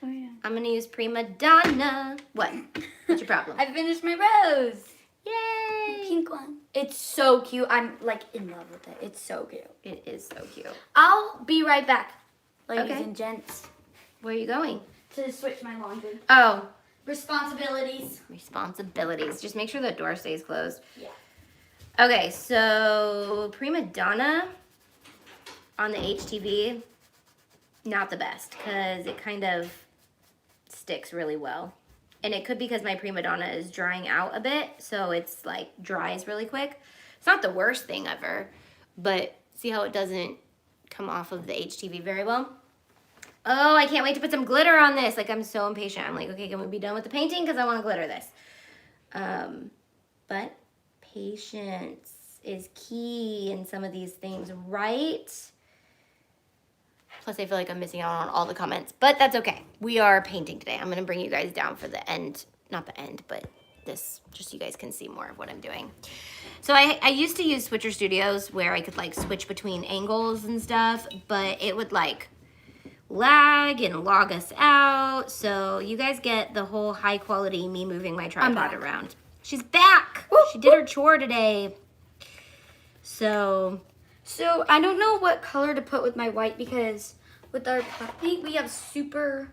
Oh, yeah. I'm going to use Prima Donna. What? What's your problem? I finished my rose. Yay! Pink one. It's so cute. I'm like in love with it. It's so cute. It is so cute. I'll be right back, ladies Okay. and gents, Where are you going? to switch my laundry. Oh, Responsibilities. responsibilities. Just make sure the door stays closed. Yeah. Okay, so Prima Donna on the HTV, not the best because it kind of sticks really well. And it could be because my Prima Donna is drying out a bit, so it's like dries really quick. It's not the worst thing ever, but see how it doesn't come off of the HTV very well? Oh, I can't wait to put some glitter on this. Like, I'm so impatient. I'm like, okay, can we be done with the painting? Because I want to glitter this. But patience is key in some of these things, right? Plus, I feel like I'm missing out on all the comments, but that's okay. We are painting today. I'm going to bring you guys down for the end. Not the end, but this, just so you guys can see more of what I'm doing. So I used to use Switcher Studios where I could like switch between angles and stuff, but it would like lag and log us out. So you guys get the whole high quality me moving my tripod around. She's back. She did her chore today. So I don't know what color to put with my white because with our puff paint we have super.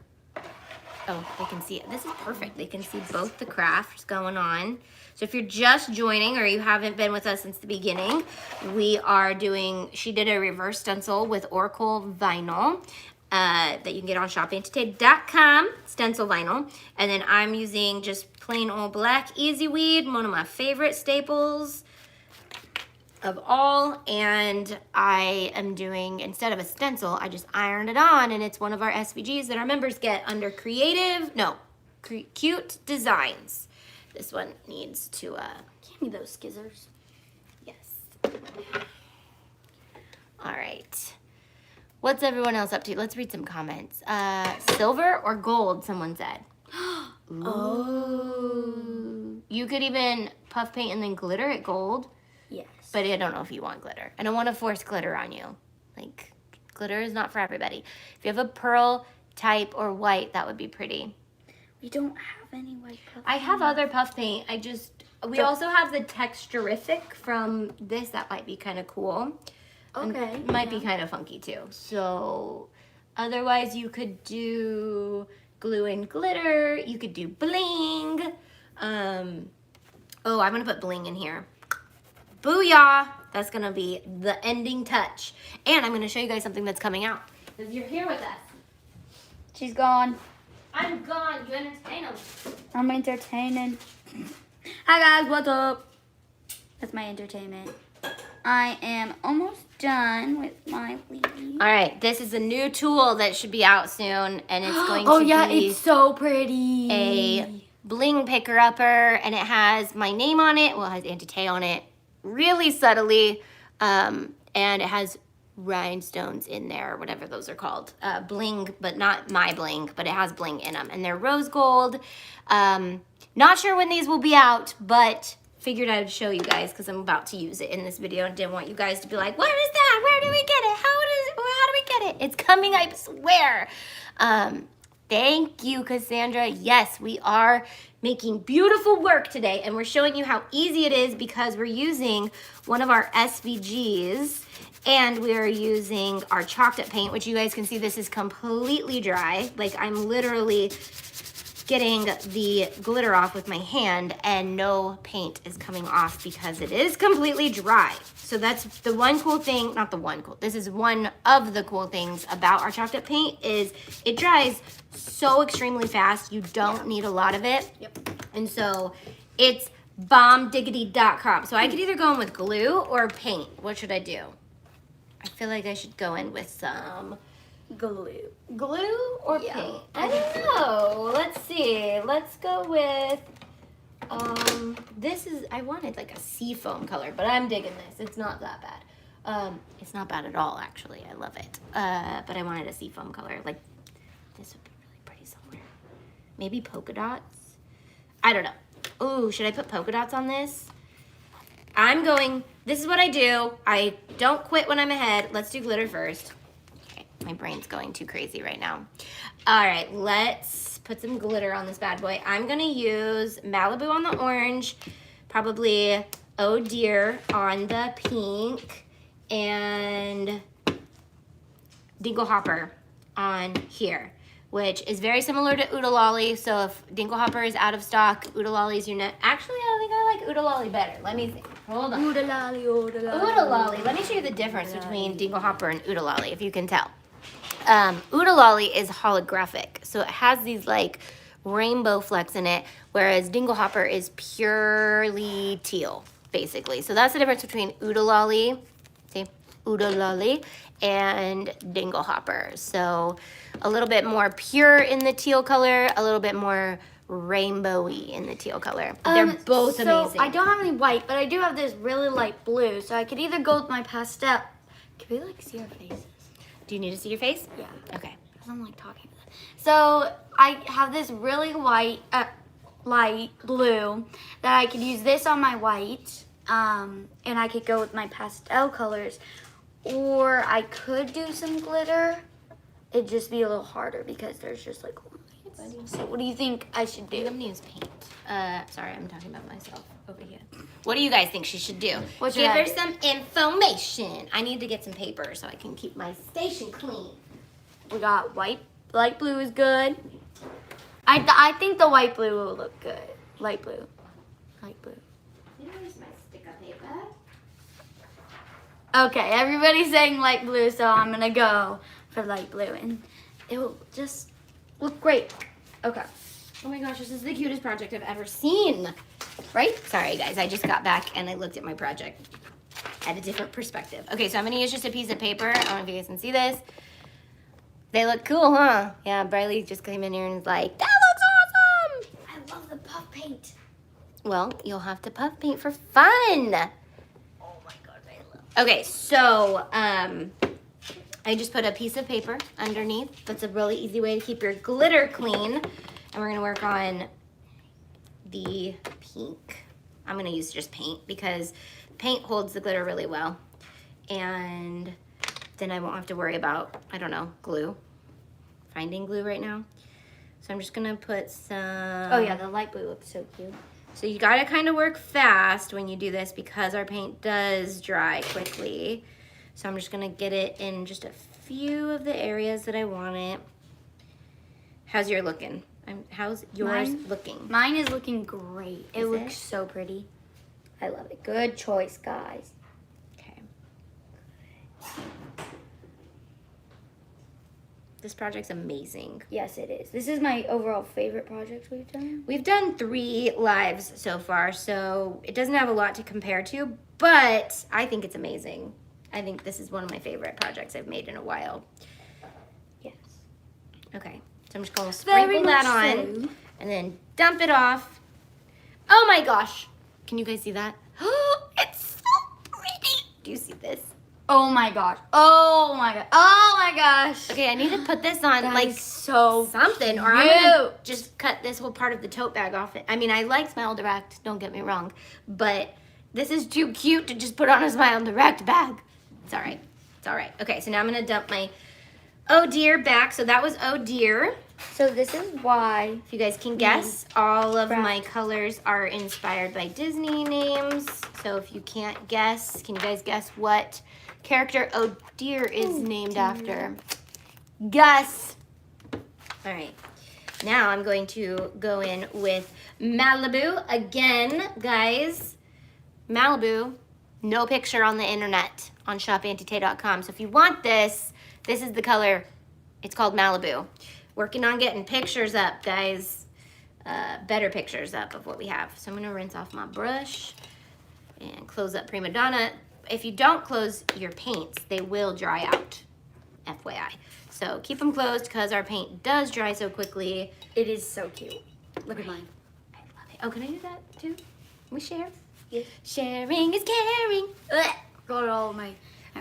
oh, they can see it. This is perfect. They can see both the crafts going on. So if you're just joining or you haven't been with us since the beginning, we are doing, she did a reverse stencil with Oracle vinyl that you can get on shoppainted.com, stencil vinyl. And then I'm using just plain old black Easy Weed, one of my favorite staples of all. And I am doing, instead of a stencil, I just ironed it on, and it's one of our SVGs that our members get under cute designs. This one needs to, Give me those scissors. yes. All right. What's everyone else up to? Let's read some comments. Silver or gold, someone said. Ooh. You could even puff paint and then glitter it gold, Yes. but I don't know if you want glitter. I don't want to force glitter on you. Like, glitter is not for everybody. If you have a pearl type or white, that would be pretty. We don't have any white puff. I have other puff paint. We also have the Texturific from this. That might be kind of cool. Okay. And might be kind of funky too. So otherwise you could do glue and glitter. You could do bling. I'm gonna put bling in here. Booyah! That's gonna be the ending touch. And I'm gonna show you guys something that's coming out. Because you're here with us. She's gone. I'm gone. You entertain them. I'm entertaining. Hi guys, what's up? That's my entertainment. I am almost done with my weed. All right, this is a new tool that should be out soon, and it's going Oh to yeah, be it's so pretty. a bling picker upper, and it has my name on it. Well, it has Auntie Tay on it. really subtly, and it has rhinestones in there, whatever those are called. Bling, but not my bling, but it has bling in them. And they're rose gold. Not sure when these will be out, but figured I would show you guys because I'm about to use it in this video and didn't want you guys to be like, where is that? Where do we get it? How do we get it? It's coming, I swear. Thank you, Cassandra. Yes, we are making beautiful work today, and we're showing you how easy it is because we're using one of our SVGs, and we're using our chalked up paint, which you guys can see this is completely dry. Like, I'm literally getting the glitter off with my hand, and no paint is coming off because it is completely dry. So that's the one cool thing, not the one cool, this is one of the cool things about our chalked up paint is it dries so extremely fast. You don't need a lot of it. Yep. And so it's bombdiggity.com. So I could either go in with glue or paint. What should I do? I feel like I should go in with some Glue. glue or Yeah. paint. I don't know. Let's see. Let's go with this is, I wanted like a seafoam color, but I'm digging this. It's not that bad. It's not bad at all, actually. I love it. But I wanted a seafoam color. Like, this would be really pretty somewhere. Maybe polka dots? I don't know. Ooh, should I put polka dots on this? This is what I do. I don't quit when I'm ahead. Let's do glitter first. Okay, my brain's going too crazy right now. All right, let's put some glitter on this bad boy. I'm gonna use Malibu on the orange, probably Oh Dear on the pink, and Dingle Hopper on here, which is very similar to Oodalolly. So if Dingle Hopper is out of stock, Oodalolly's your net. Actually, I think I like Oodalolly better. Let me see. Hold on. Oodalolly, oodalolly. Oodalolly. Let me show you the difference between Dingle Hopper and Oodalolly, if you can tell. Oodalolly is holographic, so it has these like rainbow flecks in it, whereas Dingle Hopper is purely teal, basically. So that's the difference between Oodalolly, see, Oodalolly, and Dingle Hopper. So a little bit more pure in the teal color, a little bit more rainbowy in the teal color. They're both amazing. I don't have any white, but I do have this really light blue, so I could either go with my pastel. Can we like see our faces? Do you need to see your face? Yeah. Okay. Because I'm like talking to them. So I have this really white, light blue that I could use this on my white, and I could go with my pastel colors, or I could do some glitter. It'd just be a little harder because there's just like lines. So what do you think I should I'm do? gonna use paint. Sorry, I'm talking about myself over here. What do you guys think she should do? What should Give I her do? some information. I need to get some paper so I can keep my station clean. We got white, light blue is good. I think the white blue will look good. Light blue. Light blue. Here's my sticker paper. Okay, everybody's saying light blue, so I'm gonna go for light blue, and it will just look great. Okay. Oh my gosh, this is the cutest project I've ever seen. Right? Sorry guys, I just got back and I looked at my project at a different perspective. Okay, so I'm gonna use just a piece of paper. I don't know if you guys can see this. They look cool, huh? Yeah, Briley just came in here and was like, that looks awesome! I love the puff paint. Well, you'll have to puff paint for fun. Oh my god, I love. Okay, so I just put a piece of paper underneath. That's a really easy way to keep your glitter clean. And we're gonna work on the pink. I'm gonna use just paint because paint holds the glitter really well. And then I won't have to worry about, I don't know, glue. Finding glue right now. So I'm just gonna put some. Oh yeah, the light blue looks so cute. So you gotta kind of work fast when you do this because our paint does dry quickly. So I'm just gonna get it in just a few of the areas that I want it. How's yours looking? How's yours looking? Mine is looking great. It Is looks it? so pretty. I love it. Good choice, guys. Okay. This project's amazing. Yes, it is. This is my overall favorite project we've done. We've done 3 lives so far, so it doesn't have a lot to compare to, but I think it's amazing. I think this is one of my favorite projects I've made in a while. Yes. Okay, so I'm just gonna sprinkle that on so. and then dump it off. Oh my gosh, can you guys see that? It's so Do you see this? Oh my gosh. Oh my god. Oh my gosh. Okay, I need to put this on That like is so something, or I'm gonna cute. just cut this whole part of the tote bag off it. I mean, I like Smile Direct, don't get me wrong, but this is too cute to just put on a Smile Direct bag. It's all right. It's all right. Okay, so now I'm gonna dump my Oh Dear back. So that was Oh Dear. So this is why. If you guys can guess, all of Right. my colors are inspired by Disney names. So if you can't guess, can you guys guess what character Oh Dear is named after? Gus. All right. Now I'm going to go in with Malibu. Again, guys, Malibu, no picture on the internet on shopantitay.com. So if you want this, this is the color. It's called Malibu. Working on getting pictures up, guys. Better pictures up of what we have. So I'm gonna rinse off my brush and close up Prima Donna. If you don't close your paints, they will dry out, FYI. So keep them closed because our paint does dry so quickly. It is so cute. Look at mine. I love it. Oh, can I do that too? Can we share? Yes. Sharing is caring. Ugh. Got all my.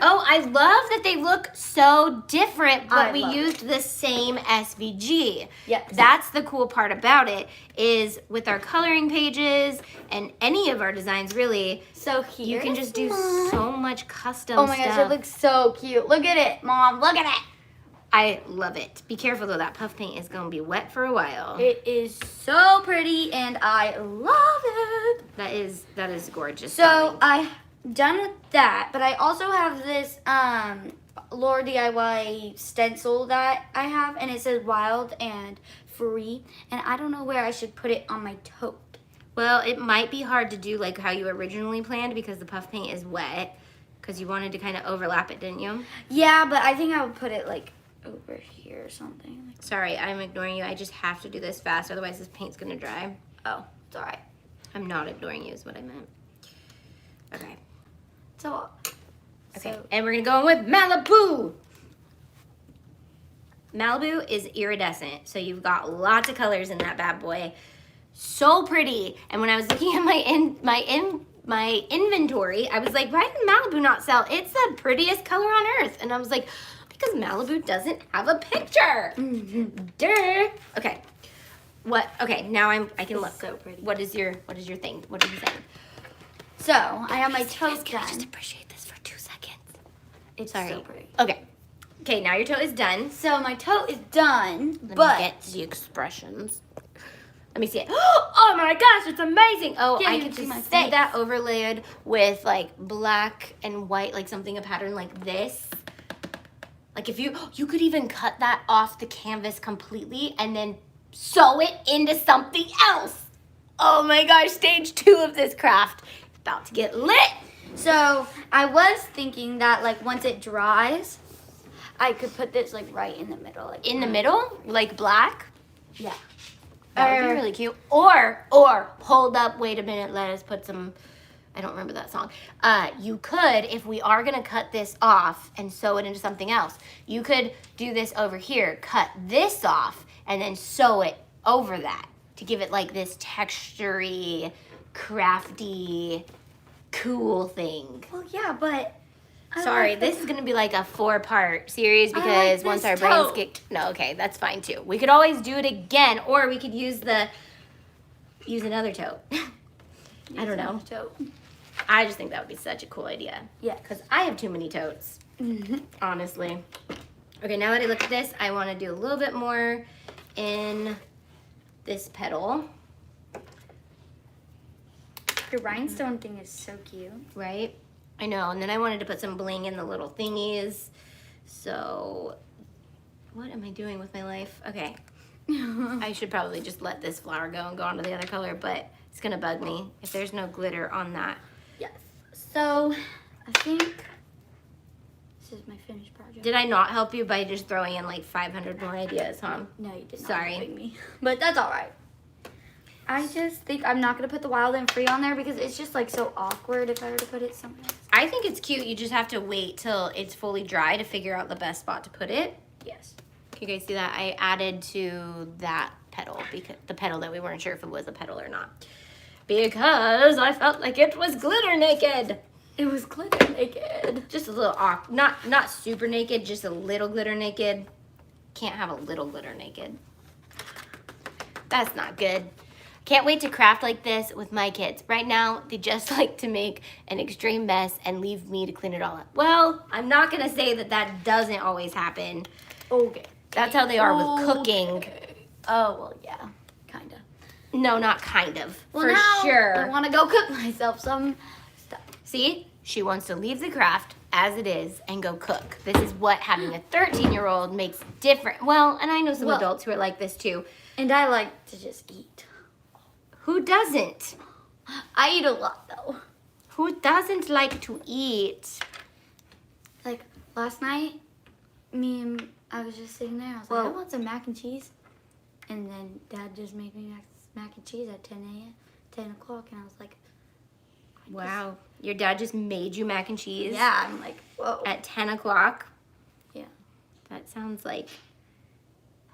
Oh, I love that they look so different, but I we love used the same SVG. Yes. That's the cool part about it, is with our coloring pages and any of our designs really, So here you can just do mine. so much custom Oh my stuff. gosh, it looks so cute. Look at it, Mom. Look at it. I love it. Be careful though, that puff paint is gonna be wet for a while. It is so pretty, and I love it. That is gorgeous. So I'm done with that, but I also have this Lord DIY stencil that I have, and it says wild and free, and I don't know where I should put it on my tote. Well, it might be hard to do like how you originally planned because the puff paint is wet, because you wanted to kind of overlap it, didn't you? Yeah, but I think I would put it like over here or something. Sorry, I'm ignoring you. I just have to do this fast, otherwise this paint's gonna dry. Oh, it's alright. I'm not ignoring you is what I meant. Okay. So, Okay, and we're gonna go in with Malibu. Malibu is iridescent, so you've got lots of colors in that bad boy. So pretty. And when I was looking at my inventory, I was like, why did Malibu not sell? It's the prettiest color on earth. And I was like, because Malibu doesn't have a picture. Duh. Okay. What? Okay, now I can look. So pretty. What is your thing? What are you saying? So I have my tote Can I done. just appreciate this for 2 seconds? It's Sorry. so pretty. Okay. Okay, now your tote is done. So my tote is done, Let but me get the expressions. Let me see it. Oh my gosh, it's amazing. Oh, Yeah, I you could can see just my see face. that overlaid with like black and white, like something, a pattern like this. Like if you could even cut that off the canvas completely and then sew it into something else. Oh my gosh, stage 2 of this craft is about to get lit. so I was thinking that like once it dries, I could put this like right in the middle, like In the middle, like black. Yeah. That would be Or- really cute. Or hold up, wait a minute, let us put some, I don't remember that song. You could, if we are gonna cut this off and sew it into something else, you could do this over here, cut this off, and then sew it over that to give it like this textury, crafty, cool thing. Well, yeah, but I Sorry, like this is gonna be like a 4-part series I like because once this our brains tote. get no, okay, that's fine too. We could always do it again, or we could use another tote. I don't know. Tote. I just think that would be such a cool idea. Yeah. Because I have too many totes, honestly. Okay, now that I look at this, I want to do a little bit more in this petal, The rhinestone thing is so cute. right? I know, and then I wanted to put some bling in the little thingies. So, what am I doing with my life? Okay, I should probably just let this flower go and go on to the other color, but it's gonna bug me if there's no glitter on that. Yes. So I think this is my finished project. Did I not help you by just throwing in like 500 more ideas, huh? No, you did not. Sorry. helping me. But that's all right. I just think I'm not gonna put the wild and free on there because it's just like so awkward if I were to put it somewhere else. I think it's cute. You just have to wait till it's fully dry to figure out the best spot to put it. Yes. Can you guys see that? I added to that petal, because the petal that we weren't sure if it was a petal or not. Because I felt like it was glitter naked. It was glitter naked. Just a little not super naked, just a little glitter naked. Can't have a little glitter naked. That's not good. Can't wait to craft like this with my kids. Right now, they just like to make an extreme mess and leave me to clean it all up. Well, I'm not gonna say that that doesn't always happen. Okay. That's how they are with cooking. Oh, well, yeah. Kinda. No, not kind of. Well, for now sure. I want to go cook myself some stuff. See, she wants to leave the craft as it is and go cook. This is what having a 13-year-old makes different. Well, and I know some adults who are like this too. And I like to just eat. Who doesn't? I eat a lot, though. Who doesn't like to eat? Like, last night, I was just sitting there. I was like, I want some mac and cheese. And then Dad just made me mac and cheese at 10 o'clock. And I was like, Wow. Your dad just made you mac and cheese? yeah, I'm like, whoa. At 10 o'clock? Yeah. That sounds like...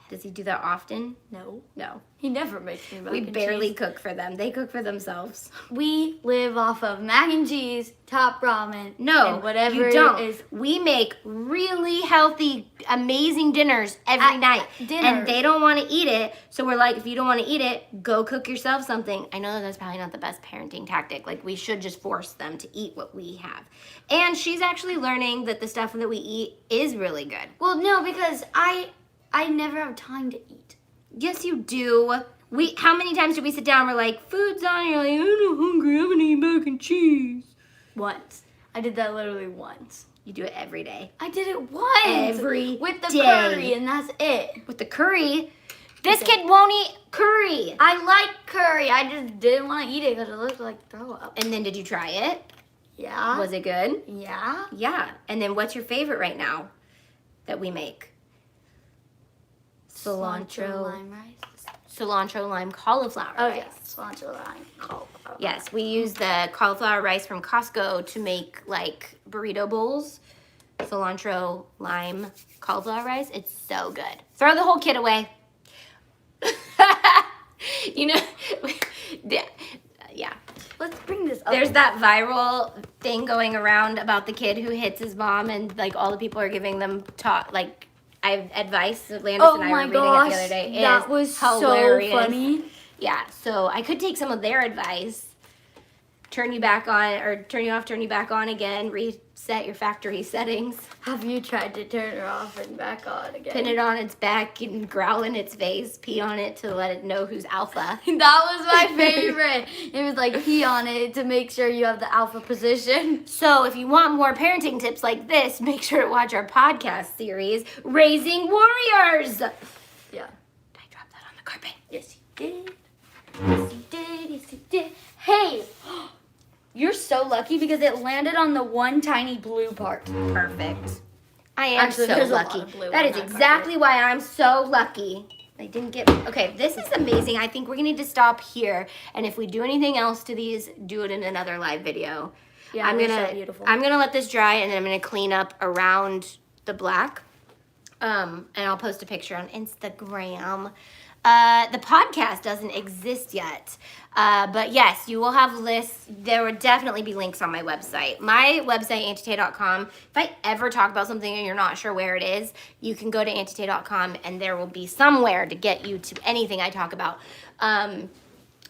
Does he do that often? No. No. He never makes me mac We and barely cheese. cook for them. They cook for themselves. We live off of mac and cheese, top ramen, No, and whatever you don't. it is. We make really healthy, amazing dinners every night. dinner. And they don't want to eat it. So we're like, if you don't want to eat it, go cook yourself something. I know that that's probably not the best parenting tactic. Like, we should just force them to eat what we have. And she's actually learning that the stuff that we eat is really good. Well, no, because I never have time to eat. Yes, you do. How many times do we sit down and we're like, food's on, and you're like, I'm not hungry, I'm gonna eat mac and cheese. Once. I did that literally once. You do it every day. I did it once. Every with the day. curry, and that's it. With the curry? This kid won't eat curry. I like curry. I just didn't want to eat it because it looked like throw up. And then did you try it? Yeah. Was it good? Yeah. Yeah. And then what's your favorite right now that we make? Cilantro lime rice. Cilantro lime cauliflower Oh, rice. yes. Cilantro lime cauliflower. Yes, we use the cauliflower rice from Costco to make like burrito bowls. Cilantro lime cauliflower rice. It's so good. Throw the whole kit away. You know, yeah. Let's bring this up. There's that viral thing going around about the kid who hits his mom, and like all the people are giving them I have advice. Landis Oh and I my were reading gosh, it the other day. that It was is hilarious. so funny. Yeah, so I could take some of their advice, turn you back on, or turn you off, turn you back on again, reset your factory settings, Have you tried to turn her off and back on again? pin it on its back and growl in its face, pee on it to let it know who's alpha. That was my favorite. It was like pee on it to make sure you have the alpha position. So if you want more parenting tips like this, make sure to watch our podcast series, Raising Warriors. Yeah. Did I drop that on the carpet? Yes, you did. Yes, you did. Yes, you did. Hey, you're so lucky because it landed on the one tiny blue part. Perfect. I am Actually, so there's a lot lucky. of blue That on is that exactly why I'm so lucky. I didn't get... Okay, this is amazing. I think we're going to need to stop here. And if we do anything else to these, do it in another live video. Yeah, they're so beautiful. I'm gonna let this dry, and then I'm gonna clean up around the black. And I'll post a picture on Instagram. The podcast doesn't exist yet. But yes, you will have lists. There will definitely be links on my website. My website, auntie.com. If I ever talk about something and you're not sure where it is, you can go to auntie.com and there will be somewhere to get you to anything I talk about.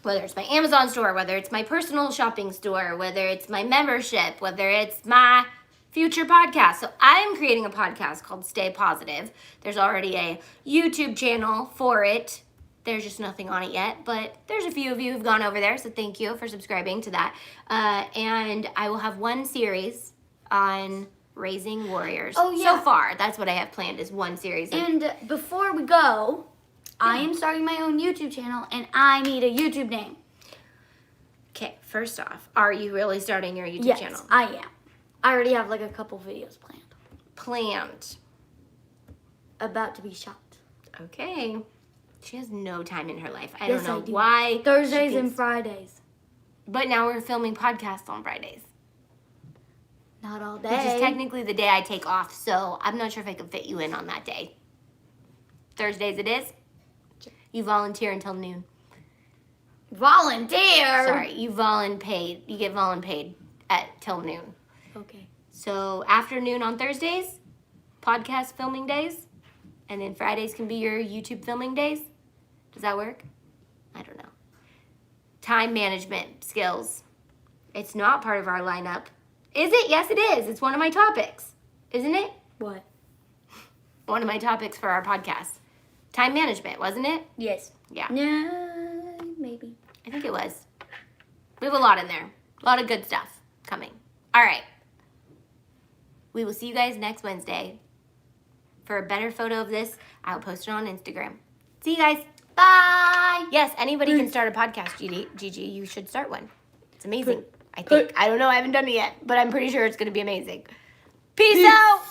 Whether it's my Amazon store, whether it's my personal shopping store, whether it's my membership, whether it's my future podcast. So I'm creating a podcast called Stay Positive. There's already a YouTube channel for it. There's just nothing on it yet, but there's a few of you who've gone over there, so thank you for subscribing to that. And I will have one series on raising warriors. Oh, yeah. So far, that's what I have planned is one series. And before we go, I am starting my own YouTube channel, and I need a YouTube name. Okay, first off, are you really starting your YouTube Yes, channel? I am. I already have like a couple videos planned. Planned. About to be shot. Okay. She has no time in her life. I Yes, don't know I do. why. Thursdays she and thinks- Fridays. But now we're filming podcasts on Fridays, Not all day. which is technically the day I take off, so I'm not sure if I can fit you in on that day. Thursdays it is. You volunteer until noon. Volunteer. Sorry, you get paid at till noon. Okay. So afternoon on Thursdays, podcast filming days, and then Fridays can be your YouTube filming days. Does that work? I don't know. Time management skills. It's not part of our lineup. Is it? Yes, it is. It's one of my topics. Isn't it? What? One of my topics for our podcast. Time management, wasn't it? Yes. Yeah. No, maybe. I think it was. We have a lot in there. A lot of good stuff coming. All right. We will see you guys next Wednesday. For a better photo of this, I'll post it on Instagram. See you guys. Bye. Yes, anybody can start a podcast, Gigi. You should start one. It's amazing. I think. I don't know. I haven't done it yet, but I'm pretty sure it's going to be amazing. Peace out.